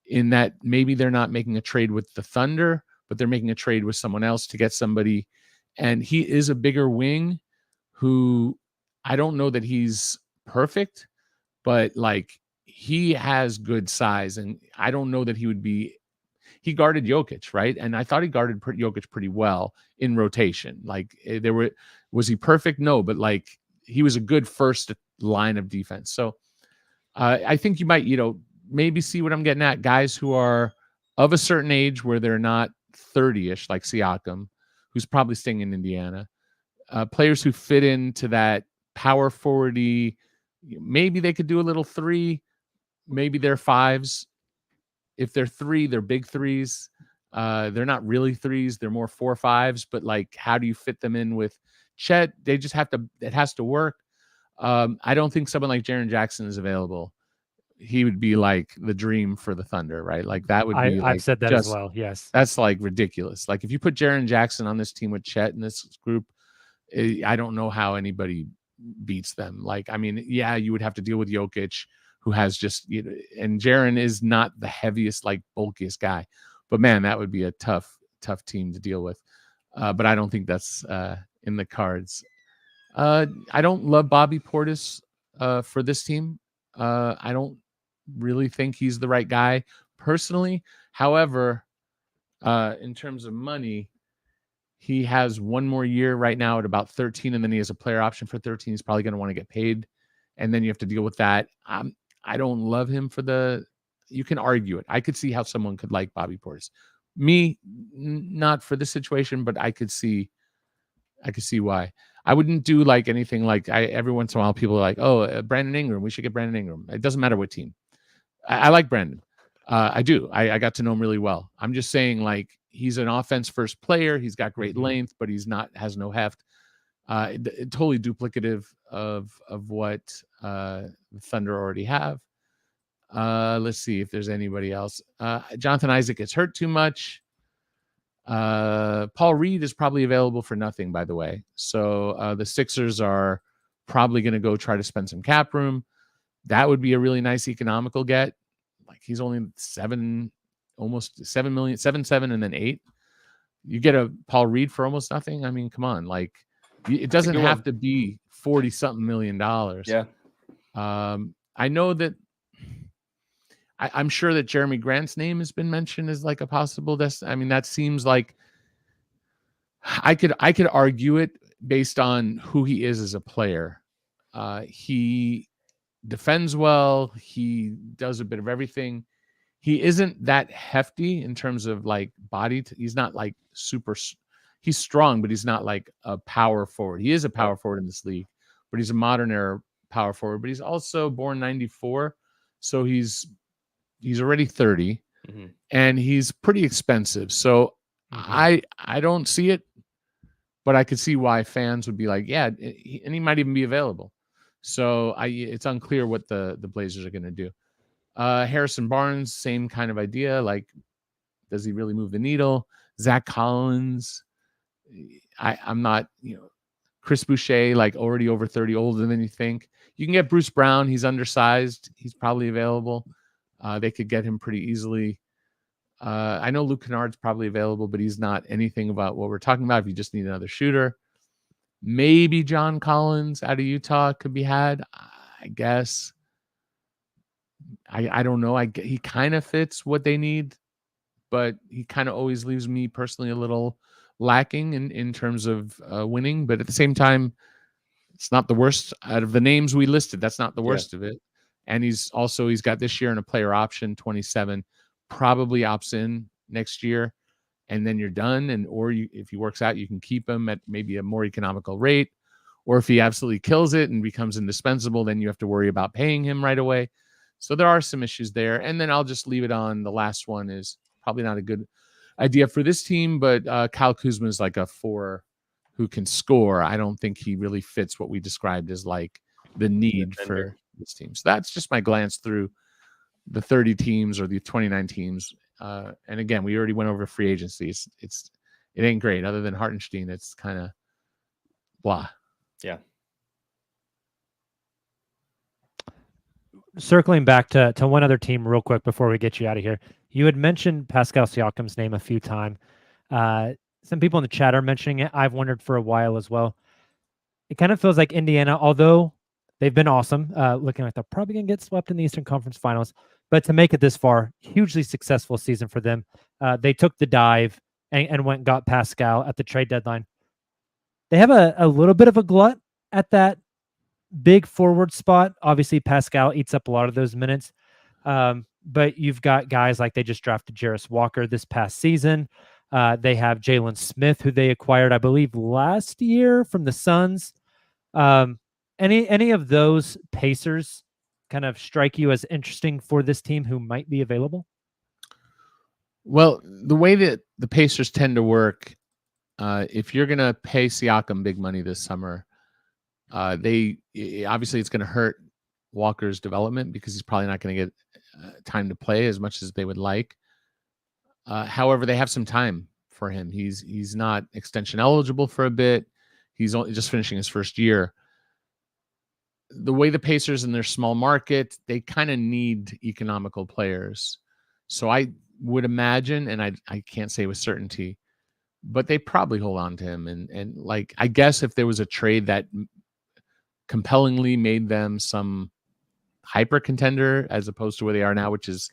in that maybe they're not making a trade with the Thunder, but they're making a trade with someone else to get somebody. And he is a bigger wing who, I don't know that he's perfect, but like he has good size, and I don't know that he guarded Jokic, right? And I thought he guarded Jokic pretty well in rotation. Like was he perfect? No, but like he was a good first line of defense. So I think you might, maybe see what I'm getting at. Guys who are of a certain age where they're not 30-ish, like Siakam, who's probably staying in Indiana. Players who fit into that power forward-y. Maybe they could do a little 3. Maybe they're 5s. If they're 3, they're big 3s. They're not really 3s. They're more 4-5s. But like, how do you fit them in with Chet? They just have to. It has to work. I don't think someone like Jaren Jackson is available. he would be like the dream for the Thunder, right? Like that would be like I've said that as well. Yes. That's like ridiculous. Like if you put Jaren Jackson on this team with Chet in this group, I don't know how anybody beats them. Like, I mean, yeah, you would have to deal with Jokic, who has just, and Jaren is not the heaviest, like bulkiest guy, but man, that would be a tough team to deal with. But I don't think that's in the cards. I don't love Bobby Portis for this team. I don't really think he's the right guy personally. However, in terms of money, he has one more year right now at about 13, and then he has a player option for 13. He's probably going to want to get paid, and then you have to deal with that. I don't love him for you can argue it. I could see how someone could like Bobby Portis. Me, not for this situation, but I could see why. I wouldn't do like anything like every once in a while people are like, oh, Brandon Ingram, we should get Brandon Ingram. It doesn't matter what team. I like Brandon. I do. I got to know him really well. I'm just saying, like, he's an offense first player. He's got great length, but has no heft. Totally duplicative of what the Thunder already have. Let's see if there's anybody else. Jonathan Isaac gets hurt too much. Paul Reed is probably available for nothing, by the way. So the Sixers are probably going to go try to spend some cap room. That would be a really nice economical get. Like he's only almost 7 million, 7, and then 8. You get a Paul Reed for almost nothing. I mean, come on, like it doesn't have to be $40-something million. Yeah. I know that I'm sure that Jeremy Grant's name has been mentioned as like a possible I mean, that seems like I could argue it based on who he is as a player. He defends well. He does a bit of everything. He isn't that hefty in terms of like body. He's not like super. He's strong, but he's not like a power forward. He is a power forward in this league, but he's a modern era power forward. But he's also born 94, so he's already 30, and he's pretty expensive. So I don't see it, but I could see why fans would be like, yeah, and he might even be available. So it's unclear what the Blazers are going to do. Harrison Barnes, same kind of idea. Like, does he really move the needle? Zach Collins, I'm not, Chris Boucher, like already over 30, older than you think. You can get Bruce Brown. He's undersized. He's probably available. They could get him pretty easily. I know Luke Kennard's probably available, but he's not anything about what we're talking about if you just need another shooter. Maybe John Collins out of Utah could be had, I guess. I don't know. He kind of fits what they need, but he kind of always leaves me personally a little lacking in terms of winning. But at the same time, it's not the worst out of the names we listed. That's not the worst of it. And he's got this year in a player option, 27, probably opts in next year, and then you're done. And if he works out, you can keep him at maybe a more economical rate. Or if he absolutely kills it and becomes indispensable, then you have to worry about paying him right away. So there are some issues there. And then I'll just leave it on. The last one is probably not a good idea for this team, but Kyle Kuzma is like a 4 who can score. I don't think he really fits what we described as like the need for this team. So that's just my glance through the 30 teams or the 29 teams. And again, we already went over free agency. It ain't great. Other than Hartenstein, it's kind of blah. Yeah. Circling back to one other team real quick before we get you out of here. You had mentioned Pascal Siakam's name a few times. Some people in the chat are mentioning it. I've wondered for a while as well. It kind of feels like Indiana, although they've been awesome, looking like they're probably going to get swept in the Eastern Conference Finals, but to make it this far, hugely successful season for them. They took the dive and went and got Pascal at the trade deadline. They have a little bit of a glut at that big forward spot. Obviously, Pascal eats up a lot of those minutes. But you've got guys like they just drafted Jarris Walker this past season. They have Jalen Smith, who they acquired, I believe, last year from the Suns. Any of those Pacers kind of strike you as interesting for this team who might be available? Well, the way that the Pacers tend to work, if you're going to pay Siakam big money this summer, obviously it's going to hurt Walker's development because he's probably not going to get time to play as much as they would like. However, they have some time for him. He's not extension eligible for a bit. He's only just finishing his first year. The way the Pacers in their small market, they kind of need economical players. So I would imagine, and I can't say with certainty, but they probably hold on to him. And like, I guess if there was a trade that compellingly made them some hyper contender as opposed to where they are now, which is,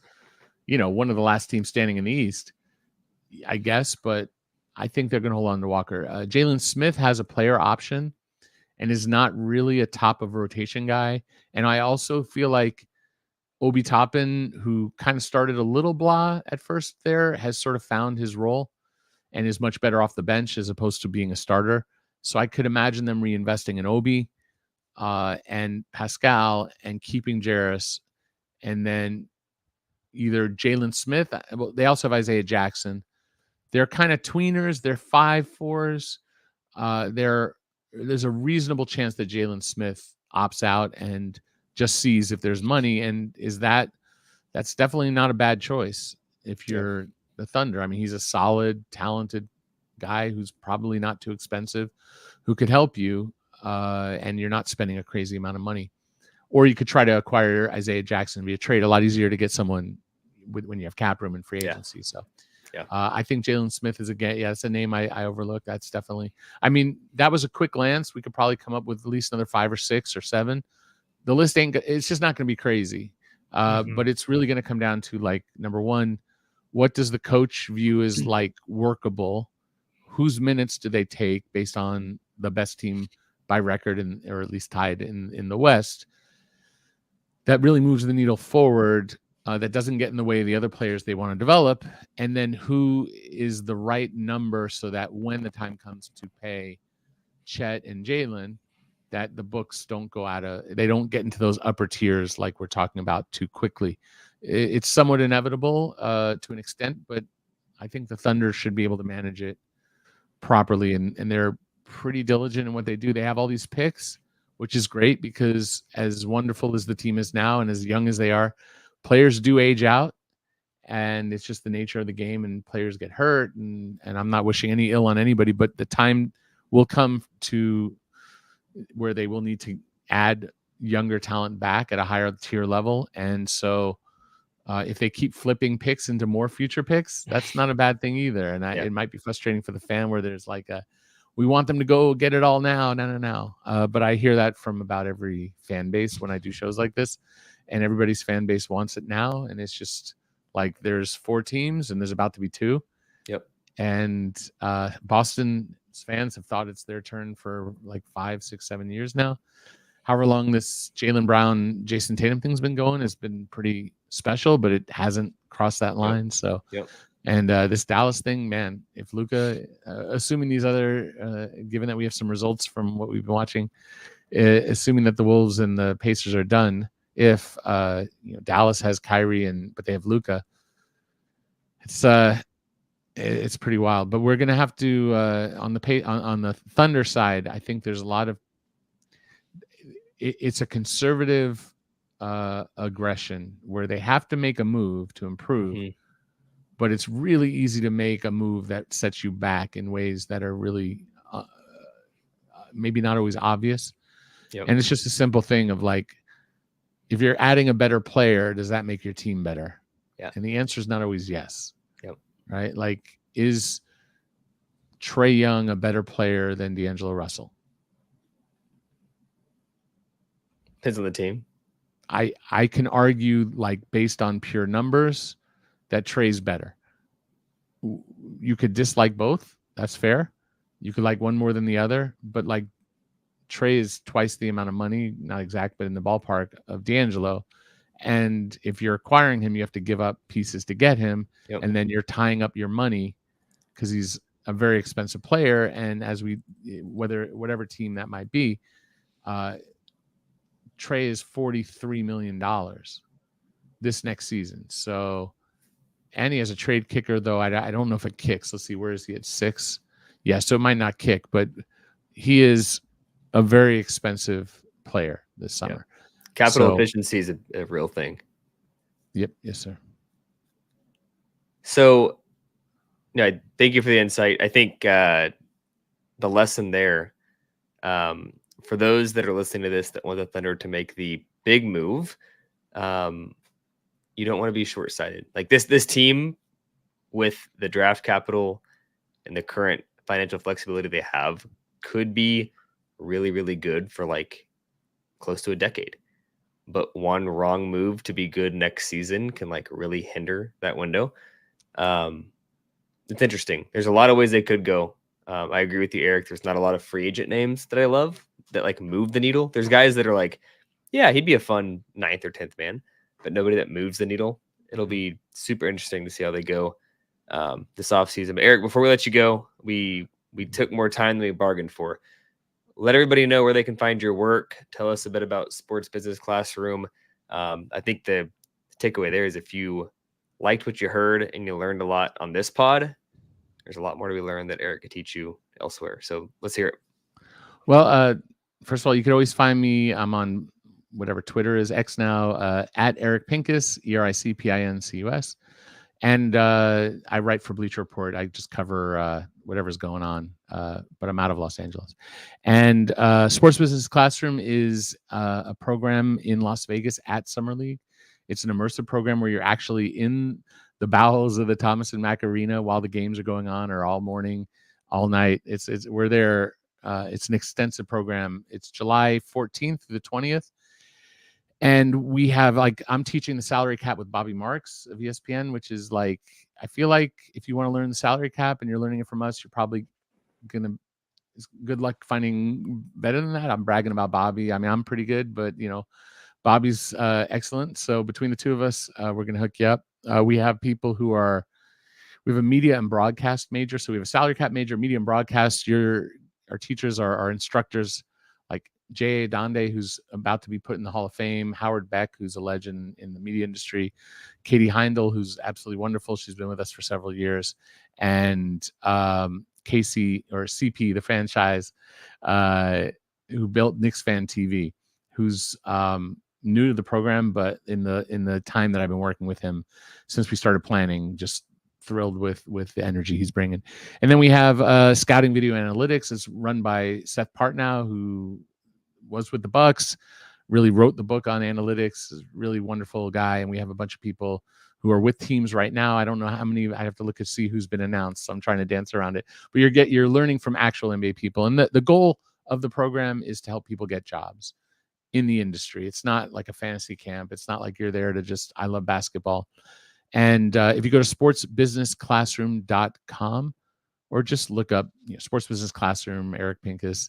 one of the last teams standing in the East, I guess, but I think they're going to hold on to Walker. Jalen Smith has a player option and is not really a top of rotation guy. And I also feel like Obi Toppin, who kind of started a little blah at first there, has sort of found his role and is much better off the bench as opposed to being a starter. So I could imagine them reinvesting in Obi and Pascal and keeping Jarris, and then either Jalen Smith. Well, they also have Isaiah Jackson. They're kind of tweeners. They're 5'4s. There's a reasonable chance that Jalen Smith opts out and just sees if there's money. And that's definitely not a bad choice if you're the Thunder. I mean, he's a solid, talented guy who's probably not too expensive, who could help you, and you're not spending a crazy amount of money. Or you could try to acquire Isaiah Jackson via trade. A lot easier to get someone when you have cap room and free agency. So I think Jalen Smith is that's a name I overlooked. That's definitely, I mean, that was a quick glance. We could probably come up with at least another 5 or 6 or 7. The list it's just not going to be crazy. But it's really going to come down to, like, number one, what does the coach view as like workable? Whose minutes do they take based on the best team by record, or at least tied in the West? That really moves the needle forward. That doesn't get in the way of the other players they want to develop. And then who is the right number so that when the time comes to pay Chet and Jalen, that the books don't they don't get into those upper tiers like we're talking about too quickly. It's somewhat inevitable to an extent, but I think the Thunder should be able to manage it properly. And they're pretty diligent in what they do. They have all these picks, which is great because as wonderful as the team is now and as young as they are, players do age out, and it's just the nature of the game, and players get hurt. And I'm not wishing any ill on anybody, but the time will come to where they will need to add younger talent back at a higher tier level. And so if they keep flipping picks into more future picks, that's not a bad thing either. And it might be frustrating for the fan where there's like we want them to go get it all now. No. But I hear that from about every fan base when I do shows like this, and everybody's fan base wants it now. And it's just like, there's 4 teams and there's about to be 2. Yep. And Boston fans have thought it's their turn for like 5, 6, 7 years now. However long this Jaylen Brown, Jason Tatum thing's been going has been pretty special, but it hasn't crossed that line. So, and this Dallas thing, man, if Luka, assuming these other, given that we have some results from what we've been watching, assuming that the Wolves and the Pacers are done, if Dallas has Kyrie but they have Luka, it's pretty wild. But we're gonna have to on the Thunder side, I think there's a lot of it's a conservative aggression where they have to make a move to improve, but it's really easy to make a move that sets you back in ways that are really maybe not always obvious. And it's just a simple thing of like, if you're adding a better player, does that make your team better? And the answer is not always yes. Right? Like, is Trae Young a better player than D'Angelo Russell? Depends on the team. I can argue, like, based on pure numbers, that Trae's better. You could dislike both. That's fair. You could like one more than the other, but like, Trae is twice the amount of money, not exact, but in the ballpark of D'Angelo. And if you're acquiring him, you have to give up pieces to get him. And then you're tying up your money because he's a very expensive player. And as whatever team that might be, Trae is $43 million this next season. So, and he has a trade kicker, though. I don't know if it kicks. Let's see. Where is he at 6? Yeah. So it might not kick, but he is a very expensive player this summer. Capital So- efficiency is a real thing. Yep. Yes, sir. So, thank you for the insight. I think the lesson there, for those that are listening to this that want the Thunder to make the big move, you don't want to be short-sighted. Like this team with the draft capital and the current financial flexibility they have could be really, really good for like close to a decade. But one wrong move to be good next season can like really hinder that window. It's interesting. There's a lot of ways they could go. I agree with you, Eric. There's not a lot of free agent names that I love that like move the needle. There's guys that are like, yeah, he'd be a fun 9th or 10th man, but nobody that moves the needle. It'll be super interesting to see how they go this offseason. But Eric, before we let you go, we took more time than we bargained for. Let everybody know where they can find your work. Tell us a bit about Sports Business Classroom. I think the takeaway there is if you liked what you heard and you learned a lot on this pod, there's a lot more to be learned that Eric could teach you elsewhere. So let's hear it. Well, first of all, you could always find me. I'm on whatever Twitter is, X now, at Eric Pincus, EricPincus. And I write for Bleacher Report. I just cover whatever's going on, but I'm out of Los Angeles. And Sports Business Classroom is a program in Las Vegas at Summer League. It's an immersive program where you're actually in the bowels of the Thomas and Mack Arena while the games are going on, or all morning, all night. We're there. It's an extensive program. It's July 14th through the 20th. And we have I'm teaching the salary cap with Bobby Marks of ESPN, which is like, I feel like if you want to learn the salary cap and you're learning it from us, you're probably good luck finding better than that. I'm bragging about Bobby. I mean, I'm pretty good, but Bobby's excellent. So between the two of us, we're going to hook you up. We have people we have a media and broadcast major. So we have a salary cap major, media and broadcast. Our teachers are our instructors, like J.A. Donde, who's about to be put in the Hall of Fame, Howard Beck, who's a legend in the media industry, Katie Heindel, who's absolutely wonderful. She's been with us for several years, and Casey, or CP, the franchise, who built Knicks Fan TV, who's new to the program, but in the time that I've been working with him since we started planning, just thrilled with the energy he's bringing. And then we have Scouting Video Analytics. It's run by Seth Partnow, who was with the Bucks, really wrote the book on analytics, is a really wonderful guy. And we have a bunch of people who are with teams right now. I don't know how many. I have to look to see who's been announced. So I'm trying to dance around it. But you're learning from actual NBA people. And the goal of the program is to help people get jobs in the industry. It's not like a fantasy camp. It's not like you're there to just, I love basketball. And if you go to sportsbusinessclassroom.com, or just look up Sports Business Classroom, Eric Pincus,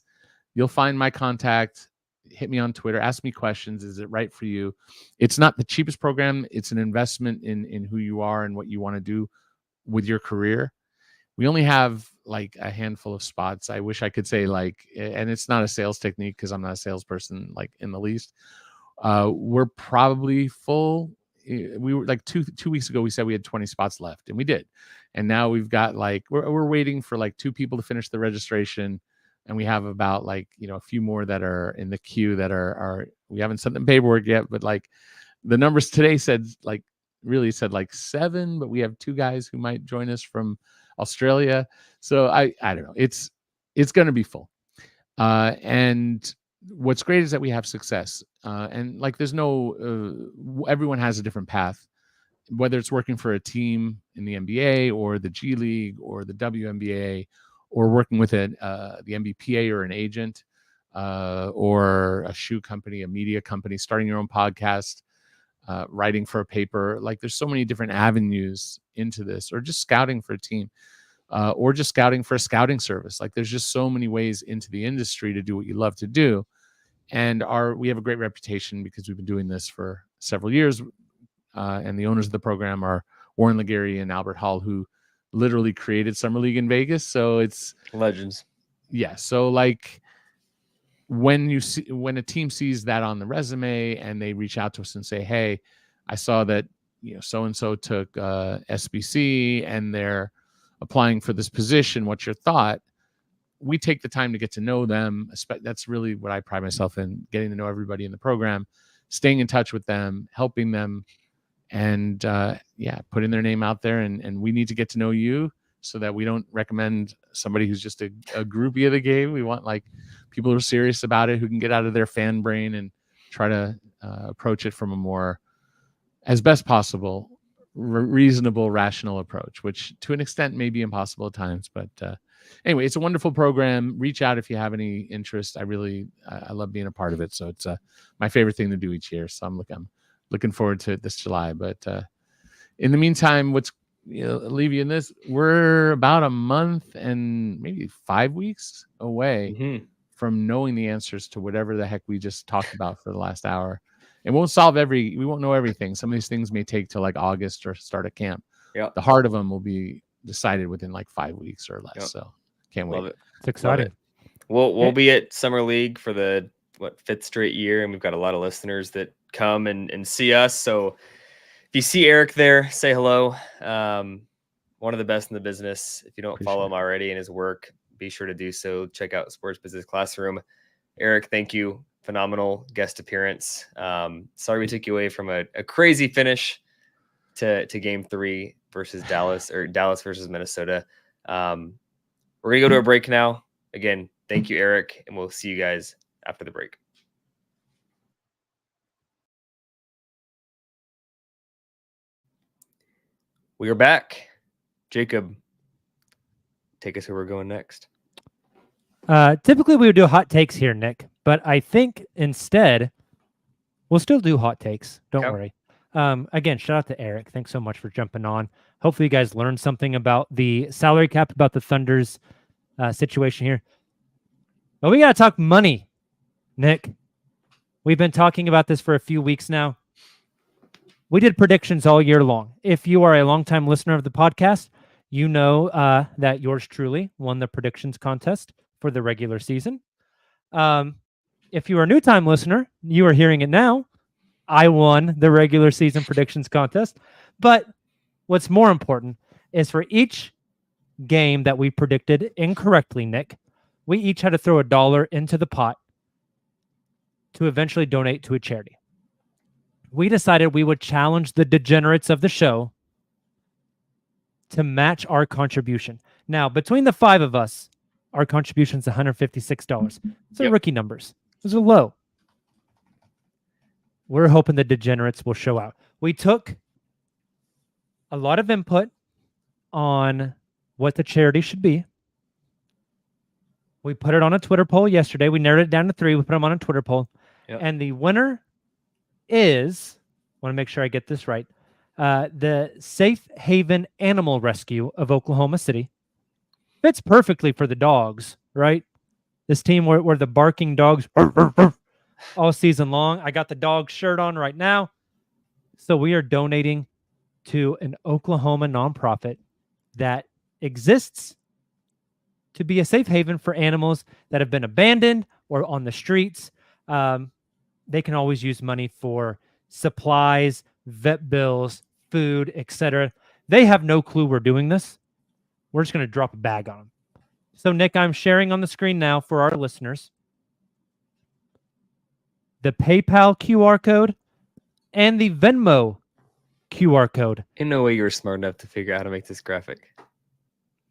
you'll find my contact. Hit me on Twitter. Ask me questions. Is it right for you? It's not the cheapest program. It's an investment in who you are and what you want to do with your career. We only have like a handful of spots. I wish I could say and it's not a sales technique because I'm not a salesperson like in the least. We're probably full. We were like two weeks ago, we said we had 20 spots left, and we did. And now we've got we're waiting for 2 people to finish the registration. And we have about a few more that are in the queue that are we haven't sent them paperwork yet, but the numbers today said 7, but we have 2 guys who might join us from Australia. So I don't know. It's going to be full. And what's great is that we have success. And there's everyone has a different path, whether it's working for a team in the NBA or the G League or the WNBA, or working with the NBPA or an agent, or a shoe company, a media company, starting your own podcast, writing for a paper. There's so many different avenues into this, or just scouting for a team, or just scouting for a scouting service. There's just so many ways into the industry to do what you love to do. And we have a great reputation because we've been doing this for several years. And the owners of the program are Warren Legary and Albert Hall, who literally created Summer League in Vegas. So it's legends. Yeah. So when a team sees that on the resume and they reach out to us and say, hey, I saw that, so-and-so took SBC and they're applying for this position. What's your thought? We take the time to get to know them. That's really what I pride myself in, getting to know everybody in the program, staying in touch with them, helping them, and putting their name out there. And we need to get to know you so that we don't recommend somebody who's just a groupie of the game. We want like people who are serious about it, who can get out of their fan brain and try to approach it from a more, as best possible, reasonable, rational approach, which to an extent may be impossible at times. But anyway, it's a wonderful program. Reach out if you have any interest. I love being a part of it. So it's my favorite thing to do each year. So I'm looking forward to it this July. But in the meantime, leave you in this. We're about a month and maybe 5 weeks away from knowing the answers to whatever the heck we just talked about for the last hour. It won't we won't know everything. Some of these things may take till like August or start of camp. Yeah. The heart of them will be decided within like 5 weeks or less. Yep. So can't wait. Love it. It's exciting. We'll be at Summer League for the 5th straight year, and we've got a lot of listeners that come and see us. So if you see Eric there, say hello. One of the best in the business. If you don't follow him already in his work, be sure to do so. Check out Sports Business Classroom. Eric, thank you. Phenomenal guest appearance. Sorry we took you away from a crazy finish to Game 3 versus Dallas, or Dallas versus Minnesota. We're gonna go to a break now. Again, thank you, Eric, and we'll see you guys after the break. We are back. Jacob, take us where we're going next. Typically we would do hot takes here, Nick, but I think instead we'll still do hot takes. Don't worry. Again, shout out to Eric. Thanks so much for jumping on. Hopefully you guys learned something about the salary cap, about the Thunder's situation here. But we got to talk money, Nick. We've been talking about this for a few weeks now. We did predictions all year long. If you are a longtime listener of the podcast, you know that yours truly won the predictions contest for the regular season. If you are a new-time listener, you are hearing it now. I won the regular season predictions contest. But what's more important is for each game that we predicted incorrectly, Nick, we each had to throw $1 into the pot to eventually donate to a charity. We decided we would challenge the degenerates of the show to match our contribution. Now, between the 5 of us, our contribution is $156. So rookie numbers. Those are low. We're hoping the degenerates will show out. We took a lot of input on what the charity should be. We put it on a Twitter poll yesterday. We narrowed it down to 3. We put them on a Twitter poll. Yep. And the winner is, I want to make sure I get this right, the Safe Haven Animal Rescue of Oklahoma City. Fits perfectly for the dogs, right? This team where the barking dogs all season long. I got the dog shirt on right now. So we are donating to an Oklahoma nonprofit that exists to be a safe haven for animals that have been abandoned or on the streets. They can always use money for supplies, vet bills, food, etc. They have no clue we're doing this. We're just going to drop a bag on them. So, Nick, I'm sharing on the screen now for our listeners the PayPal QR code and the Venmo QR code. In no way you were smart enough to figure out how to make this graphic.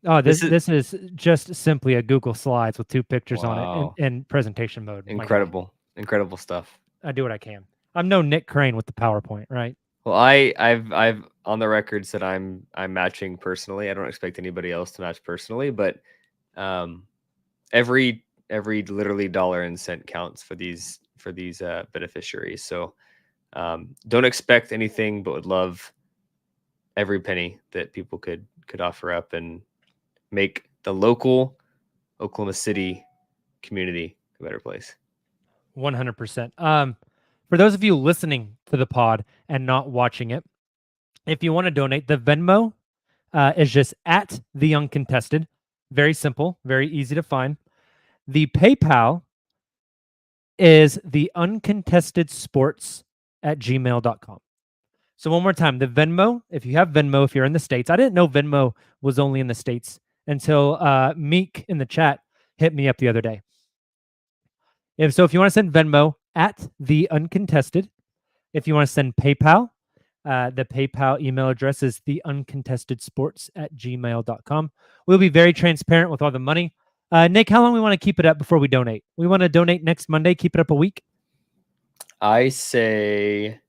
Oh, this is just simply a Google Slides with 2 pictures on it in presentation mode. Incredible stuff. I do what I can. I'm no Nick Crane with the PowerPoint, right? Well, I've on the record said I'm matching personally. I don't expect anybody else to match personally, but every literally dollar and cent counts for these beneficiaries. So don't expect anything, but would love every penny that people could offer up and make the local Oklahoma City community a better place. 100%. For those of you listening to the pod and not watching it, if you want to donate, the Venmo is just at the Uncontested. Very simple, very easy to find. The PayPal is the uncontestedsports@gmail.com. So one more time, the Venmo, if you have Venmo, if you're in the States, I didn't know Venmo was only in the States until Meek in the chat hit me up the other day. If you want to send Venmo at the Uncontested, If you want to send PayPal, the PayPal email address is theuncontestedsports@gmail.com. We'll be very transparent with all the money. Nick, how long we want to keep it up before we donate? We want to donate next Monday, keep it up a week? I say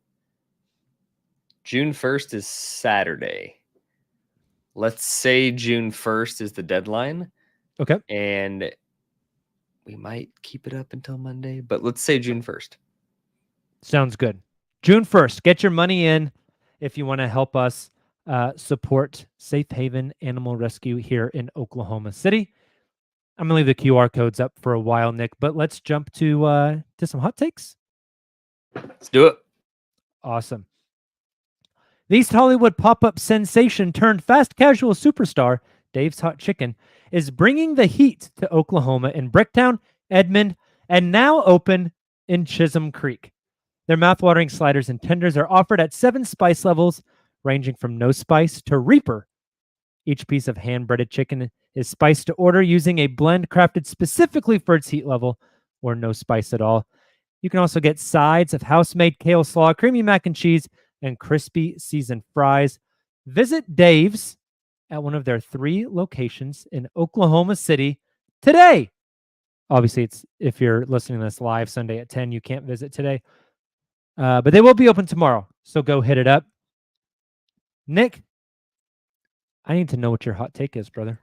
June 1st is Saturday. Let's say June 1st is the deadline. Okay. And we might keep it up until Monday, but let's say June 1st. Sounds good. June 1st. Get your money in if you want to help us support Safe Haven Animal Rescue here in Oklahoma City. I'm going to leave the QR codes up for a while, Nick, but let's jump to some hot takes. Let's do it. Awesome. The East Hollywood pop-up sensation turned fast casual superstar, Dave's Hot Chicken, is bringing the heat to Oklahoma in Bricktown, Edmond, and now open in Chisholm Creek. Their mouthwatering sliders and tenders are offered at 7 spice levels, ranging from no spice to Reaper. Each piece of hand-breaded chicken is spiced to order using a blend crafted specifically for its heat level, or no spice at all. You can also get sides of house-made kale slaw, creamy mac and cheese, and crispy seasoned fries. Visit Dave's at one of their 3 locations in Oklahoma City today. Obviously, it's if you're listening to this live Sunday at 10, you can't visit today. But they will be open tomorrow, so go hit it up. Nick, I need to know what your hot take is, brother.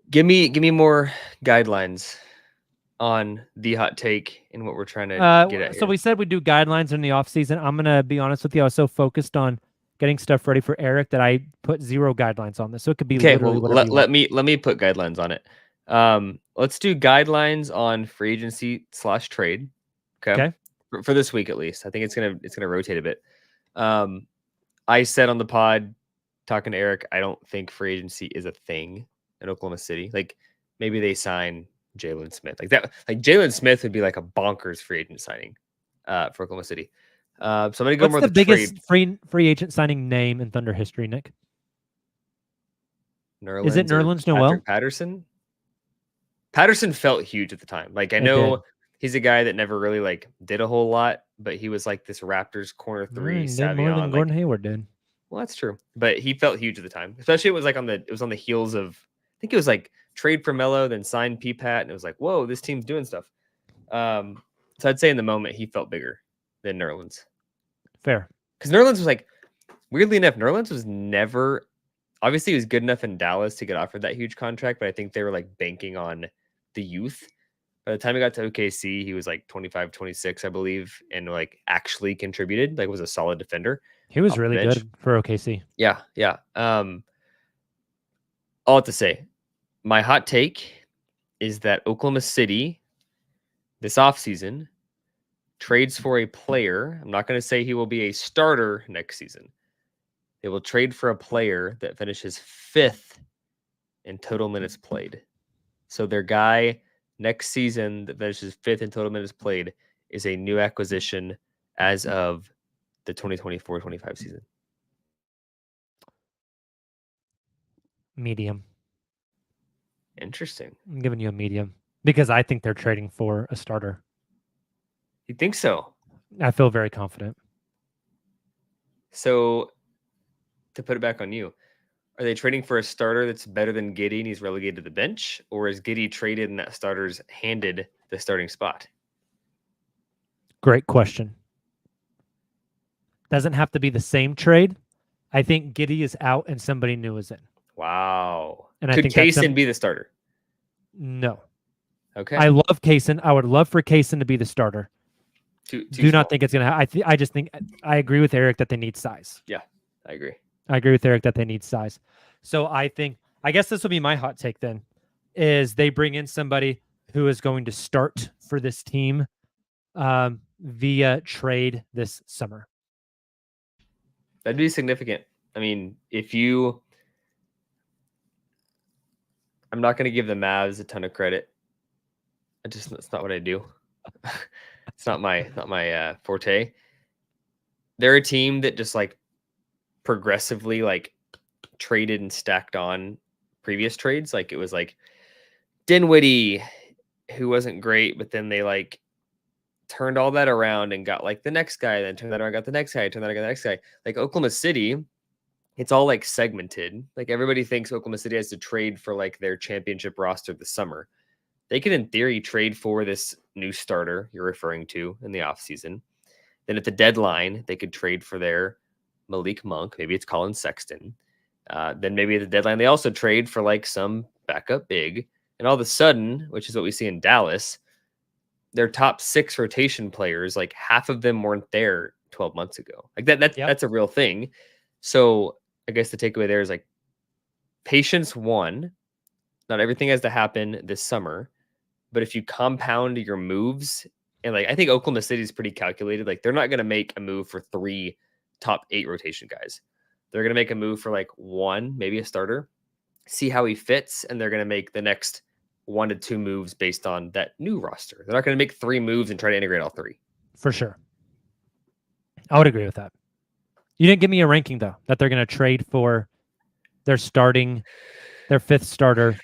Give me more guidelines on the hot take and what we're trying to get at. So we said we'd do guidelines in the offseason. I'm going to be honest with you. I was so focused on getting stuff ready for Eric that I put 0 guidelines on this. So it could be okay. literally Well, whatever let me put guidelines on it. Let's do guidelines on free agency / trade. Okay. For this week at least. I think it's gonna rotate a bit. I said on the pod talking to Eric, I don't think free agency is a thing in Oklahoma City. Like maybe they sign Jalen Smith like that. Like Jalen Smith would be like a bonkers free agent signing for Oklahoma City. So I'm gonna go What's more the biggest trade. free agent signing name in Thunder history, Nick? Nerlens Is it Nerlens Noel? Patterson? Patterson felt huge at the time. Like I know he's a guy that never really like did a whole lot, but he was like this Raptors corner 3 did more than Gordon Hayward did. Well, that's true, but he felt huge at the time. Especially it was on the heels of I think it was like trade for Melo, then sign P-Pat, and it was like, whoa, this team's doing stuff. So I'd say in the moment he felt bigger than Nerlens. Fair, because Nerlens was like weirdly enough, Nerlens was never obviously he was good enough in Dallas to get offered that huge contract, but I think they were like banking on the youth. By the time he got to OKC, he was like 25, 26, I believe, and like actually contributed, like was a solid defender. He was really good for OKC. Yeah. All to say, my hot take is that Oklahoma City this offseason trades for a player. I'm not going to say he will be a starter next season. They will trade for a player that finishes 5th in total minutes played. So their guy next season that finishes 5th in total minutes played is a new acquisition as of the 2024-25 season. Medium. Interesting. I'm giving you a medium because I think they're trading for a starter. You think so? I feel very confident. So to put it back on you, are they trading for a starter that's better than Giddey and he's relegated to the bench? Or is Giddey traded and that starter's handed the starting spot? Great question. Doesn't have to be the same trade. I think Giddey is out and somebody new is in. Wow. And could I think Kaysen be the starter? No. Okay. I love Kaysen. I would love for Kaysen to be the starter. Do not think it's going to I just think I agree with Eric that they need size. Yeah, I agree. I agree with Eric that they need size. So I guess this will be my hot take then, is they bring in somebody who is going to start for this team via trade this summer. That'd be significant. I mean, I'm not going to give the Mavs a ton of credit. It's not what I do. It's not my forte. They're a team that just like progressively like traded and stacked on previous trades. Like it was like Dinwiddie, who wasn't great, but then they like turned all that around and got like the next guy, then turned that around, got the next guy, turned that around, got the next guy. Like Oklahoma City, it's all like segmented. Like everybody thinks Oklahoma City has to trade for like their championship roster this summer. They could, in theory, trade for this new starter you're referring to in the offseason. Then at the deadline, they could trade for their Malik Monk. Maybe it's Colin Sexton. Then maybe at the deadline, they also trade for like some backup big. And all of a sudden, which is what we see in Dallas, their top 6 rotation players, like half of them weren't there 12 months ago. Like that's a real thing. So I guess the takeaway there is like patience one. Not everything has to happen this summer, but if you compound your moves, and like I think Oklahoma City is pretty calculated. Like they're not going to make a move for 3 top 8 rotation guys. They're going to make a move for like 1, maybe a starter, see how he fits, and they're going to make the next 1 to 2 moves based on that new roster. They're not going to make 3 moves and try to integrate all 3. For sure. I would agree with that. You didn't give me a ranking, though, that they're going to trade for their 5th starter.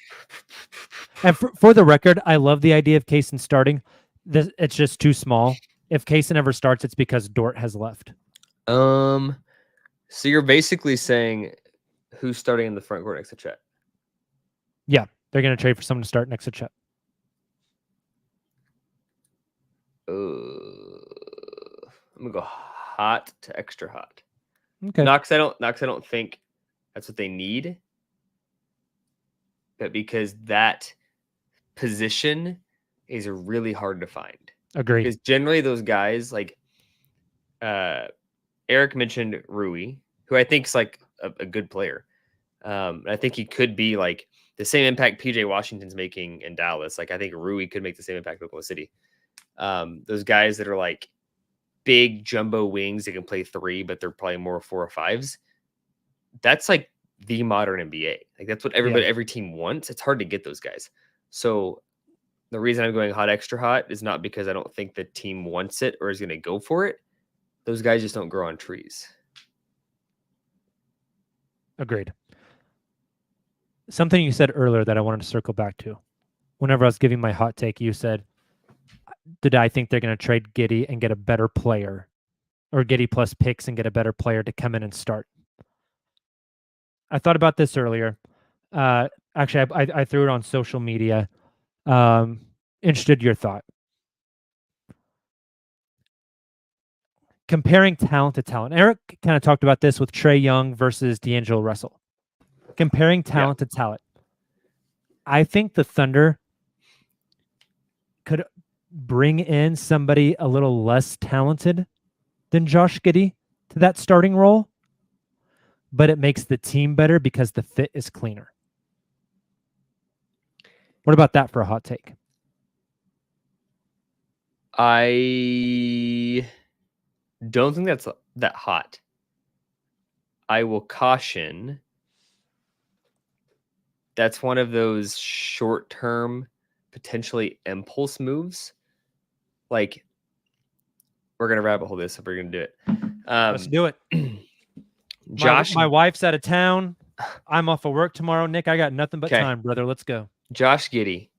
And for the record, I love the idea of Kaysen starting. It's just too small. If Kaysen ever starts, it's because Dort has left. So you're basically saying who's starting in the front court next to Chet? Yeah, they're going to trade for someone to start next to Chet. I'm gonna go hot to extra hot. Okay. Knox, I don't think that's what they need. But because that position is really hard to find. Agreed. Because generally those guys, like Eric mentioned Rui, who I think is like a good player. I think he could be like the same impact PJ Washington's making in Dallas. Like I think Rui could make the same impact in Oklahoma City. Those guys that are like big jumbo wings that can play 3, but they're probably more 4 or 5s. That's like the modern NBA. Like that's what every team wants. It's hard to get those guys. So the reason I'm going hot extra hot is not because I don't think the team wants it or is going to go for it. Those guys just don't grow on trees. Agreed. Something you said earlier that I wanted to circle back to. Whenever I was giving my hot take, you said, did I think they're going to trade Giddey and get a better player, or Giddey plus picks and get a better player to come in and start? I thought about this earlier. Actually, I threw it on social media. Interested your thought. Comparing talent to talent. Eric kind of talked about this with Trae Young versus D'Angelo Russell. Comparing talent to talent. I think the Thunder could bring in somebody a little less talented than Josh Giddey to that starting role, but it makes the team better because the fit is cleaner. What about that for a hot take? I don't think that's that hot. I will caution that's one of those short-term, potentially impulse moves. Like, we're going to rabbit hole this if we're going to do it. Let's do it. Josh, my wife's out of town. I'm off of work tomorrow. Nick, I got nothing but time, brother. Let's go. Josh Giddey,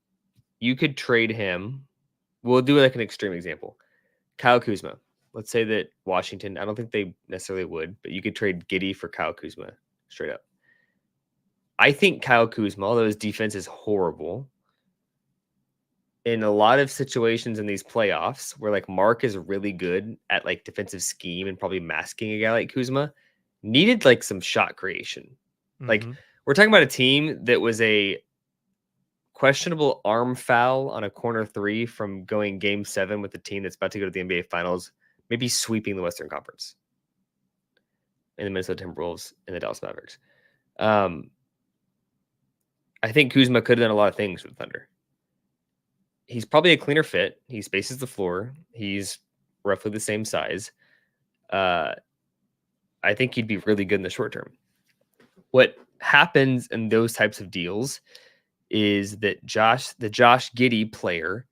you could trade him. We'll do like an extreme example. Kyle Kuzma. Let's say that Washington, I don't think they necessarily would, but you could trade Giddey for Kyle Kuzma straight up. I think Kyle Kuzma, although his defense is horrible, in a lot of situations in these playoffs where like Mark is really good at like defensive scheme and probably masking a guy like Kuzma, needed like some shot creation. Mm-hmm. Like we're talking about a team that was a questionable arm foul on a corner 3 from going game 7 with the team that's about to go to the NBA Finals, maybe sweeping the Western Conference in the Minnesota Timberwolves and the Dallas Mavericks. I think Kuzma could have done a lot of things with Thunder. He's probably a cleaner fit. He spaces the floor. He's roughly the same size. I think he'd be really good in the short term. What happens in those types of deals is that the Josh Giddey player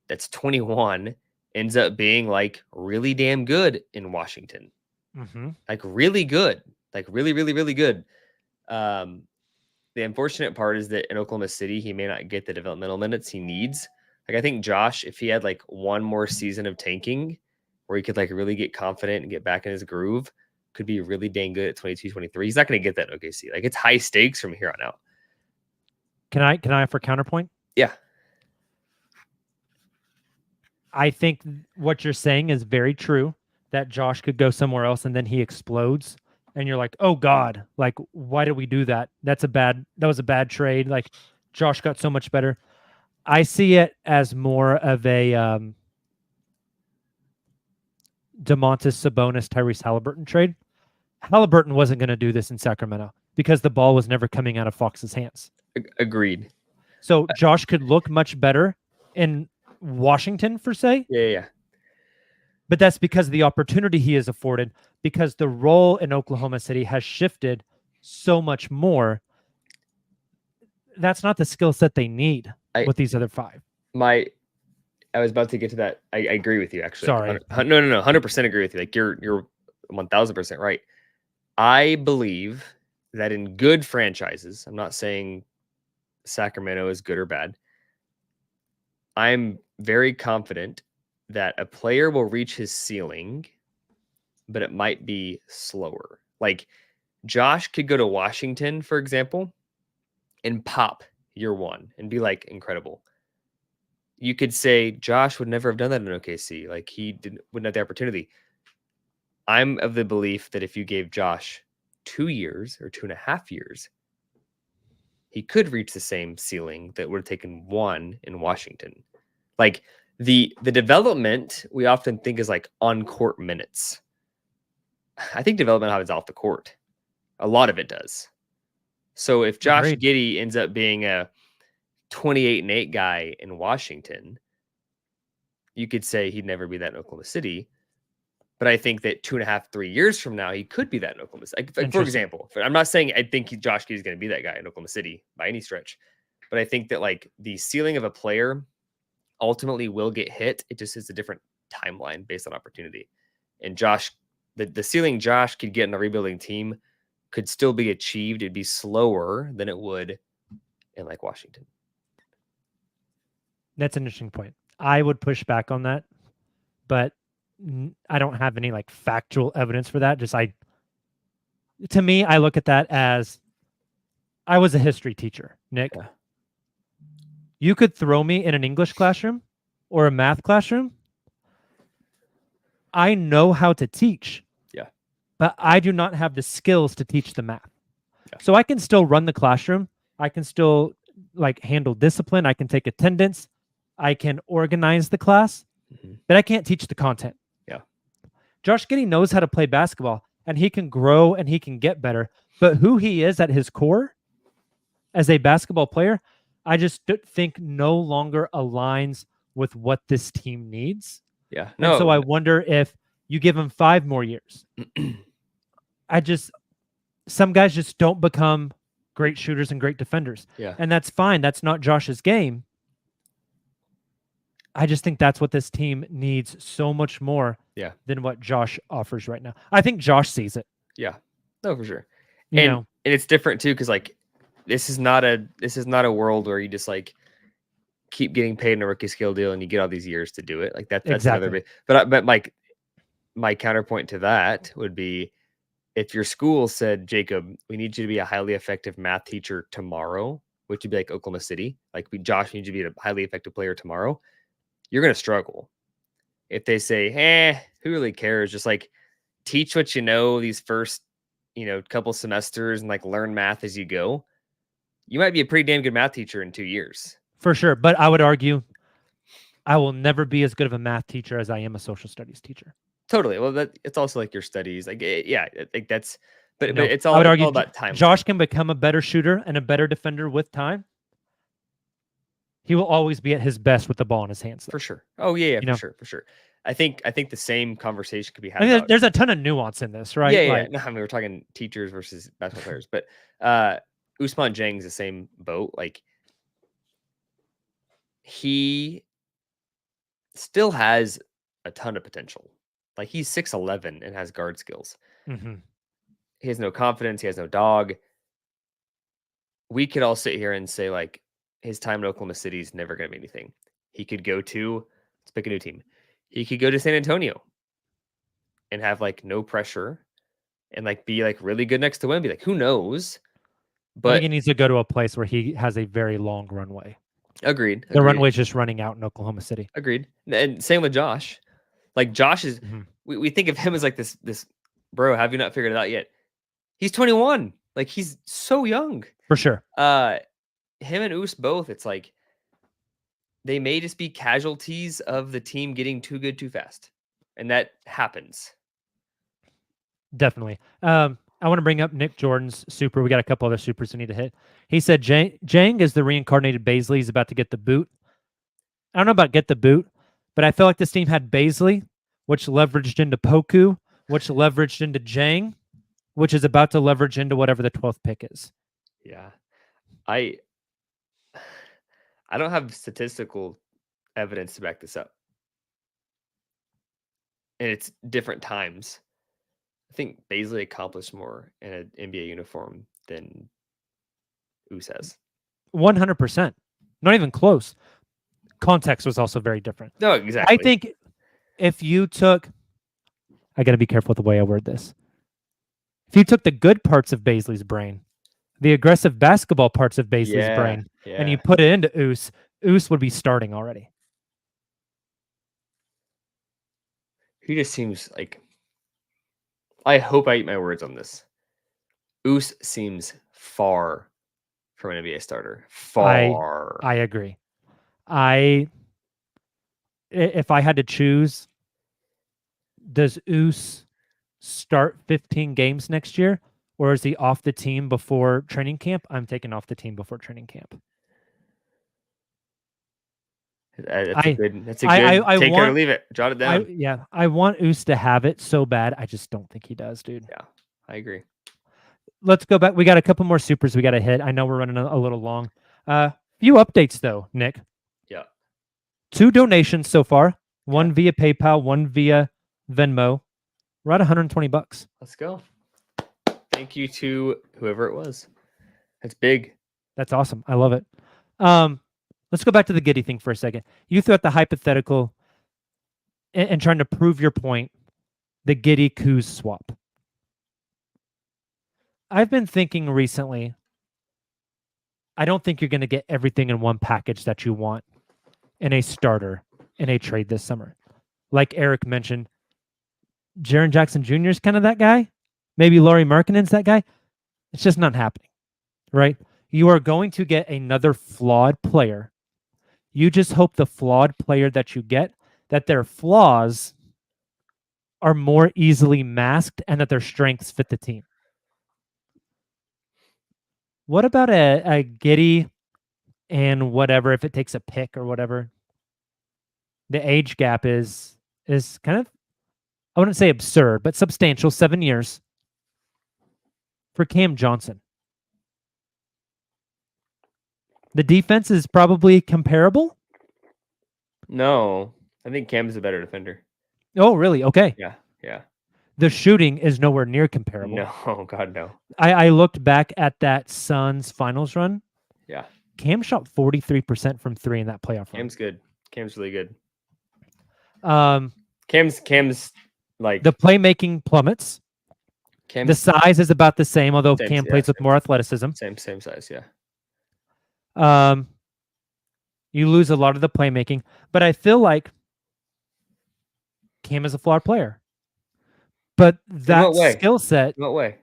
that's 21 ends up being like really damn good in Washington. Mm-hmm. Like really good. Like really, really, really good. The unfortunate part is that in Oklahoma City, he may not get the developmental minutes he needs. Like I think Josh, if he had like one more season of tanking where he could like really get confident and get back in his groove, could be really dang good at 22, 23. He's not going to get that in OKC. Like it's high stakes from here on out. Can I offer counterpoint? Yeah. I think what you're saying is very true, that Josh could go somewhere else and then he explodes. And you're like, oh God, like, why did we do that? That was a bad trade. Like Josh got so much better. I see it as more of a DeMontis Sabonis, Tyrese Halliburton trade. Halliburton wasn't going to do this in Sacramento because the ball was never coming out of Fox's hands. Agreed. So Josh could look much better in Washington, for say. Yeah. But that's because of the opportunity he is afforded, because the role in Oklahoma City has shifted so much more. That's not the skill set they need with these other five. I was about to get to that. I agree with you, actually. Sorry. No. 100% agree with you. Like you're 1000% right. I believe that in good franchises, I'm not saying Sacramento is good or bad. I'm very confident that a player will reach his ceiling, but it might be slower. Like Josh could go to Washington, for example, and pop year one and be like incredible. You could say Josh would never have done that in OKC. Like he wouldn't have the opportunity. I'm of the belief that if you gave Josh 2 years or 2.5 years, he could reach the same ceiling that would have taken one in Washington. Like the development we often think is like on court minutes. I think development happens off the court. A lot of it does. So if Josh Giddey ends up being a 28-8 guy in Washington, you could say he'd never be that in Oklahoma City. But I think that 2.5, 3 years from now, he could be that in Oklahoma City. Like, for example, I'm not saying I think Josh Giddey is going to be that guy in Oklahoma City by any stretch, but I think that like the ceiling of a player ultimately will get hit. It just is a different timeline based on opportunity. And Josh, the ceiling Josh could get in a rebuilding team could still be achieved. It'd be slower than it would in like Washington. That's an interesting point. I would push back on that, but I don't have any like factual evidence for that. To me, I look at that as I was a history teacher, Nick. Yeah. You could throw me in an English classroom or a math classroom. I know how to teach. Yeah. But I do not have the skills to teach the math. Yeah. So I can still run the classroom. I can still like handle discipline. I can take attendance. I can organize the class, but I can't teach the content. Yeah. Josh Giddey knows how to play basketball and he can grow and he can get better, but who he is at his core as a basketball player, I just think no longer aligns with what this team needs. Yeah. No. And so I wonder if you give him 5 more years. Some guys just don't become great shooters and great defenders. Yeah. And that's fine. That's not Josh's game. I just think that's what this team needs so much more than what Josh offers right now. I think Josh sees it. Yeah. No, for sure. And it's different too, because like this is not a world where you just like keep getting paid in a rookie scale deal and you get all these years to do it. Like that's exactly. another big, but like my counterpoint to that would be if your school said, Jacob, we need you to be a highly effective math teacher tomorrow, which would be like Oklahoma City. Like Josh needs you to be a highly effective player tomorrow. You're going to struggle. If they say, who really cares? Just like teach what you know these first, couple semesters and like learn math as you go. You might be a pretty damn good math teacher in 2 years. For sure. But I would argue I will never be as good of a math teacher as I am a social studies teacher. Totally. Well, it's also like your studies. Like, yeah, like that's, but it's all about time. Josh can become a better shooter and a better defender with time. He will always be at his best with the ball in his hands. For sure. Oh yeah, for sure. I think the same conversation could be had. There's a ton of nuance in this, right? Yeah. No, I mean, we're talking teachers versus basketball players, but Ousmane Dieng's the same boat. Like he still has a ton of potential. Like he's 6'11" and has guard skills. Mm-hmm. He has no confidence. He has no dog. We could all sit here and say like his time in Oklahoma City is never going to be anything. He could go to, let's pick a new team. He could go to San Antonio and have like no pressure and like be like really good next to Wemby. Like, who knows? I think But he needs to go to a place where he has a very long runway. agreed. The runway's just running out in Oklahoma City. Agreed. And same with Josh. Like Josh is, we think of him as like this, bro, have you not figured it out yet? He's 21. Like, he's so young. For sure. Him and Oos both, it's like they may just be casualties of the team getting too good too fast. And that happens. Definitely. I want to bring up Nick Jordan's super. We got a couple other supers we need to hit. He said Jang is the reincarnated Baisley. He's about to get the boot. I don't know about get the boot, but I feel like this team had Baisley, which leveraged into Poku, which leveraged into Jang, which is about to leverage into whatever the 12th pick is. Yeah. I don't have statistical evidence to back this up. And it's different times. I think Baisley accomplished more in an NBA uniform than Oos has. 100%. Not even close. Context was also very different. No, exactly. I think if you took, I got to be careful with the way I word this. If you took the good parts of Baisley's brain, the aggressive basketball parts of Baisley's brain, and you put it into Oos would be starting already. He just seems like, I hope I eat my words on this. Oos seems far from an NBA starter. Far. I agree. If I had to choose, does Oos start 15 games next year, or is he off the team before training camp? I'm taking off the team before training camp. That's a good take it or leave it. Jot it down. I want Oos to have it so bad. I just don't think he does, dude. Yeah, I agree. Let's go back. We got a couple more supers we got to hit. I know we're running a little long. Few updates though, Nick. Yeah. 2 donations so far. One via PayPal, one via Venmo. We're at $120. Let's go. Thank you to whoever it was. That's big. That's awesome. I love it. Let's go back to the Giddey thing for a second. You threw out the hypothetical and trying to prove your point, the Giddey-Kuz swap. I've been thinking recently, I don't think you're going to get everything in one package that you want in a starter in a trade this summer. Like Eric mentioned, Jaren Jackson Jr. is kind of that guy. Maybe Lauri Markkanen's that guy. It's just not happening, right? You are going to get another flawed player. You just hope the flawed player that you get, that their flaws are more easily masked and that their strengths fit the team. What about a Giddey and whatever, if it takes a pick or whatever? The age gap is kind of, I wouldn't say absurd, but substantial, 7 years for Cam Johnson. The defense is probably comparable. No, I think Cam's a better defender. Oh, really? Okay. Yeah. The shooting is nowhere near comparable. No, God, no. I looked back at that Suns finals run. Yeah. Cam shot 43% from 3 in that playoff run. Cam's good. Cam's really good. Cam's like the playmaking plummets. The size is about the same, although Cam plays with more athleticism. Same size, yeah. You lose a lot of the playmaking, but I feel like Cam is a flawed player. But that skill set. In what way?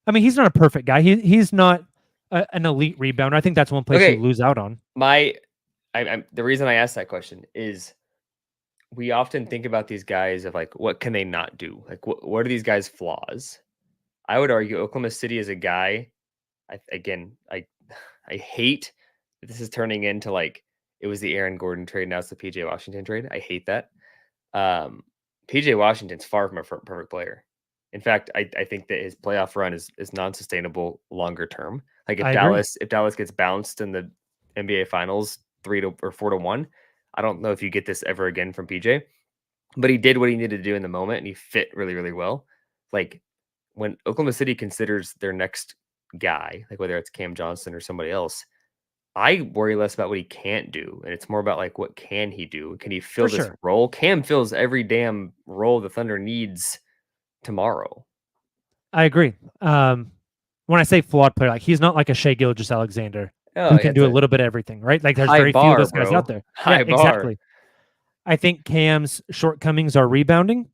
I mean, he's not a perfect guy. He's not an elite rebounder. I think that's one place you lose out on. The reason I asked that question is we often think about these guys of like, what can they not do? Like, what are these guys' flaws? I would argue Oklahoma City is a guy. I hate that this is turning into like it was the Aaron Gordon trade. Now it's the PJ Washington trade. I hate that. PJ Washington's far from a perfect player. In fact, I think that his playoff run is non-sustainable longer term. Like if Dallas gets bounced in the NBA Finals 4-1, I don't know if you get this ever again from PJ. But he did what he needed to do in the moment, and he fit really, really well. Like when Oklahoma City considers their next guy, like whether it's Cam Johnson or somebody else, I worry less about what he can't do, and it's more about like what can he do? Can he fill For this sure. role? Cam fills every damn role the Thunder needs tomorrow. I agree. When I say flawed player, like he's not like a Shea Gilgeous-Alexander Oh, who can it's do a a little bit of everything, right? Like there's high very few of bar, those guys bro. out there. High Yeah, bar. exactly. I think Cam's shortcomings are rebounding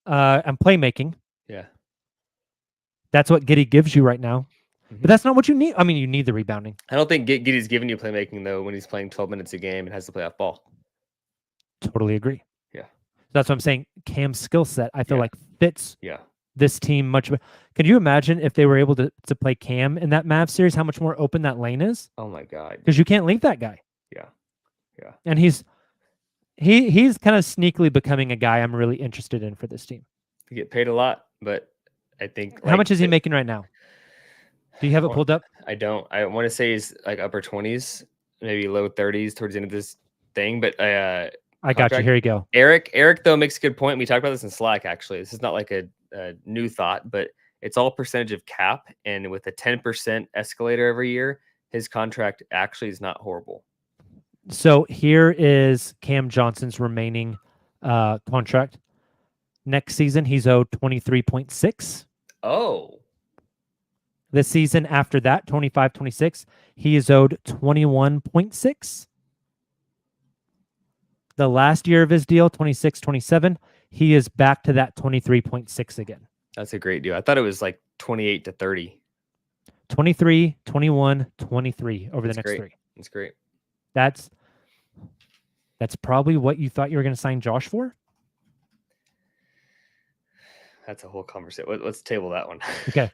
and playmaking. Yeah. That's what Giddey gives you right now. But that's not what you need. I mean, you need the rebounding. I don't think Giddey's giving you playmaking though when he's playing 12 minutes a game and has to play off ball. Totally agree. Yeah. That's what I'm saying. Cam's skill set, I feel Yeah. like fits Yeah. this team much better. Can you imagine if they were able to play Cam in that Mavs series, how much more open that lane is? Oh my God. Because you can't leave that guy. Yeah. Yeah. And he's kind of sneakily becoming a guy I'm really interested in for this team. You get paid a lot, but I think How much is he making right now? Do you have it pulled up? I don't. I want to say he's like upper 20s, maybe low 30s towards the end of this thing. But I got you. Here you go. Eric though makes a good point. We talked about this in Slack. Actually, this is not like a new thought, but it's all percentage of cap, and with a 10% escalator every year, his contract actually is not horrible. So here is Cam Johnson's remaining contract. Next season, he's owed 23.6. Oh, This season after that, 25-26, he is owed 21.6. The last year of his deal, 26-27, he is back to that 23.6 again. that's a great deal. I thought it was like 28 to 30. 23, 21, 23 over the next great. 3. That's great. That's probably what you thought you were going to sign Josh for. That's a whole conversation. Let's table that one. Okay.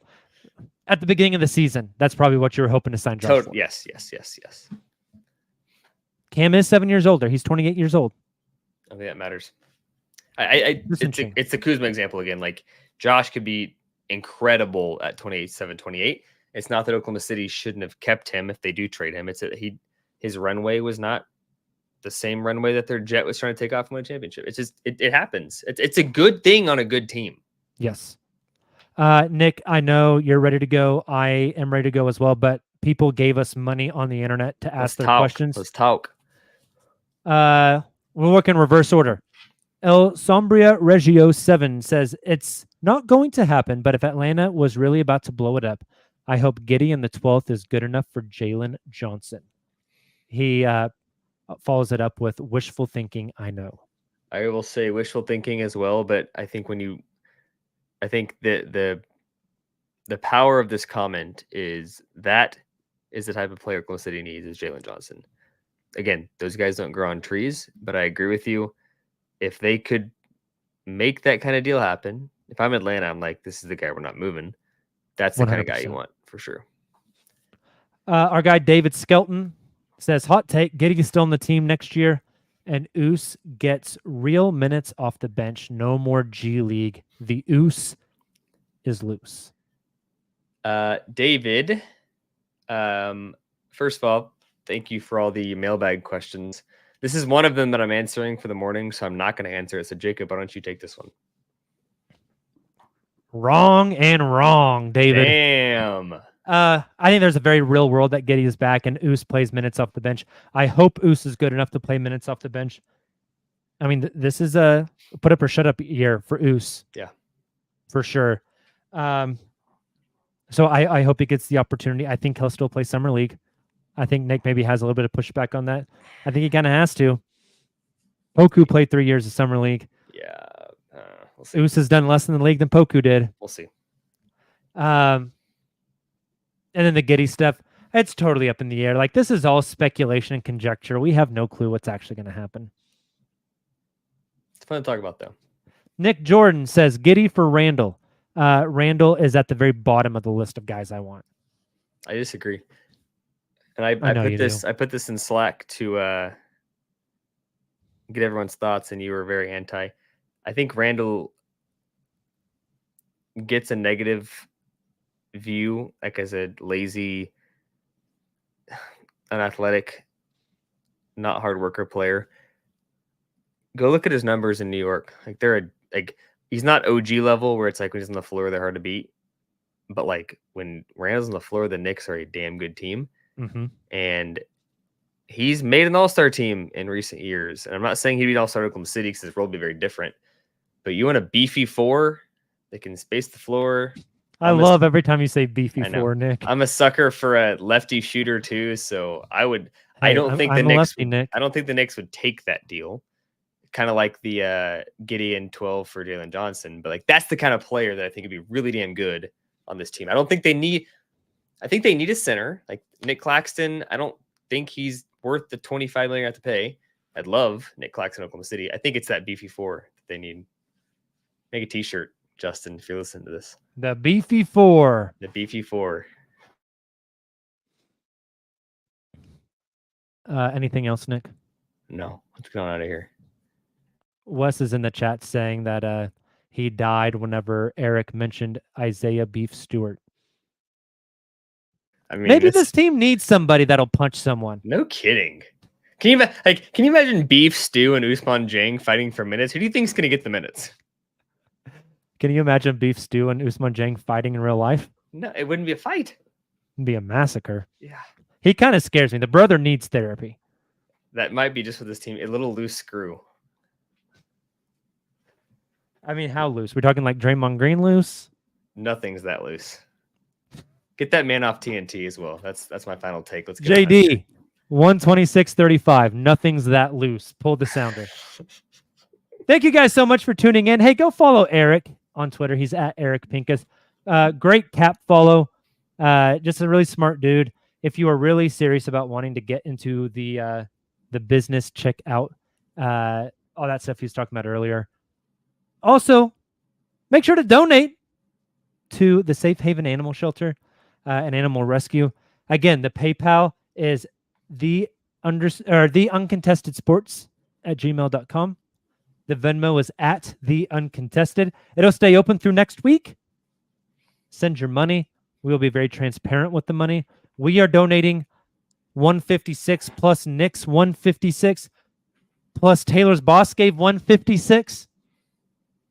At the beginning of the season, that's probably what you were hoping to sign Josh for. Yes. Cam is 7 years older. He's 28 years old. I think that matters. It's the Kuzma example again. Like Josh could be incredible at 27, 28. It's not that Oklahoma City shouldn't have kept him if they do trade him. It's that his runway was not the same runway that their jet was trying to take off and win a championship. It's just it happens. It's a good thing on a good team. Yes. Nick, I know you're ready to go. I am ready to go as well, but people gave us money on the internet to ask their questions. Let's talk. We'll work in reverse order. El Sombria Regio 7 says, it's not going to happen, but if Atlanta was really about to blow it up, I hope Giddey in the 12th is good enough for Jalen Johnson. He follows it up with wishful thinking, I know. I will say wishful thinking as well, but I think the power of this comment is the type of player Oklahoma City needs is Jalen Johnson. Again, those guys don't grow on trees, but I agree with you. If they could make that kind of deal happen, if I'm Atlanta, I'm like, this is the guy we're not moving. That's the 100%. kind of guy you want for sure. Our guy David Skelton says, hot take, Giddey is still on the team next year, and Oos gets real minutes off the bench. No more G League. The Oos is loose. David, first of all, thank you for all the mailbag questions. This is one of them that I'm answering for the morning, so I'm not going to answer it. So, Jacob, why don't you take this one? Wrong, David. Damn. I think there's a very real world that Giddey is back and Oos plays minutes off the bench. I hope Oos is good enough to play minutes off the bench. I mean, this is a put up or shut up year for Oos. Yeah, for sure. So I hope he gets the opportunity. I think he'll still play Summer League. I think Nick maybe has a little bit of pushback on that. I think he kind of has to. Poku played 3 years of Summer League. Yeah, we'll see. Oos has done less in the league than Poku did. We'll see. And then the Giddey stuff, it's totally up in the air. Like, this is all speculation and conjecture. We have no clue what's actually going to happen. It's fun to talk about, though. Nick Jordan says, Giddey for Randall. Randall is at the very bottom of the list of guys I want. I disagree. And I put this in Slack to get everyone's thoughts, and you were very anti. I think Randall gets a negative view, like as a lazy, unathletic, not hard worker player. Go look at his numbers in New York. Like he's not OG level where it's like when he's on the floor they're hard to beat, but like when Randall's on the floor, the Knicks are a damn good team. Mm-hmm. And he's made an all-star team in recent years. And I'm not saying he'd be an all-star Oklahoma City because his role would be very different. But you want a beefy 4 that can space the floor. I love every time you say beefy 4, Nick. I'm a sucker for a lefty shooter too. So I would. Hey, I don't think the I'm a Knicks. lefty, Nick. I don't think the Knicks would take that deal. Kind of like the Gideon 12 for Jalen Johnson, but like that's the kind of player that I think would be really damn good on this team. I don't think they need. I think they need a center like Nick Claxton. I don't think he's worth the $25 million I have to pay. I'd love Nick Claxton, Oklahoma City. I think it's that beefy 4 that they need. Make a T-shirt, Justin, if you're listening to this. The beefy 4. The beefy 4. Anything else, Nick? No, let's get on out of here. Wes is in the chat saying that he died whenever Eric mentioned Isaiah Beef Stewart. I mean, maybe this team needs somebody that'll punch someone. No kidding. Can you imagine Beef Stew and Usman Jang fighting for minutes? Who do you think is going to get the minutes? Can you imagine Beef Stew and Usman Jang fighting in real life? No, it wouldn't be a fight. It'd be a massacre. Yeah. He kind of scares me. The brother needs therapy. That might be just with this team. A little loose screw. I mean, how loose? We're talking like Draymond Green loose? Nothing's that loose. Get that man off TNT as well. That's my final take. Let's get JD, 126.35. Nothing's that loose. Pull the sounder. Thank you guys so much for tuning in. Hey, go follow Eric on Twitter. He's at Eric Pincus. Great cap follow. Just a really smart dude. If you are really serious about wanting to get into the business, check out all that stuff he was talking about earlier. Also, make sure to donate to the Safe Haven Animal Shelter and Animal Rescue. Again, the PayPal is the uncontested sports at gmail.com. The Venmo is at the uncontested. It'll stay open through next week. Send your money. We will be very transparent with the money. We are donating 156 plus Nick's 156 plus Taylor's boss gave 156.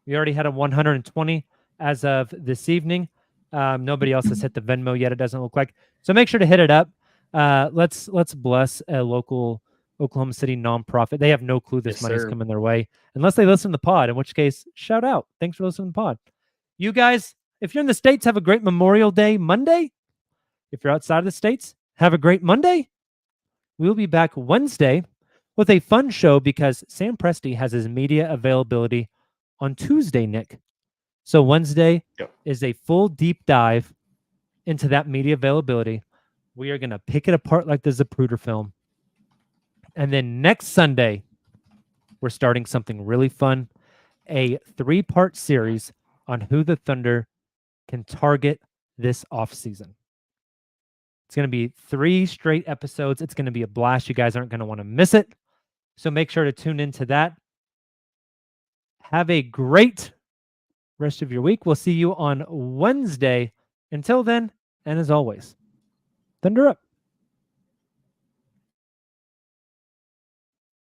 We already had a 120 as of this evening. Nobody else has hit the Venmo yet, it doesn't look like. So make sure to hit it up. Let's bless a local Oklahoma City nonprofit. They have no clue this money's coming their way unless they listen to the pod, in which case, shout out. Thanks for listening to the pod. You guys, if you're in the States, have a great Memorial Day Monday. If you're outside of the States, have a great Monday. We'll be back Wednesday with a fun show because Sam Presti has his media availability on Tuesday, Nick. So Wednesday is a full deep dive into that media availability. We are going to pick it apart like the Zapruder film. And then next Sunday, we're starting something really fun, a 3-part series on who the Thunder can target this offseason. It's going to be 3 straight episodes. It's going to be a blast. You guys aren't going to want to miss it. So make sure to tune into that. Have a great rest of your week. We'll see you on Wednesday. Until then, and as always, Thunder up.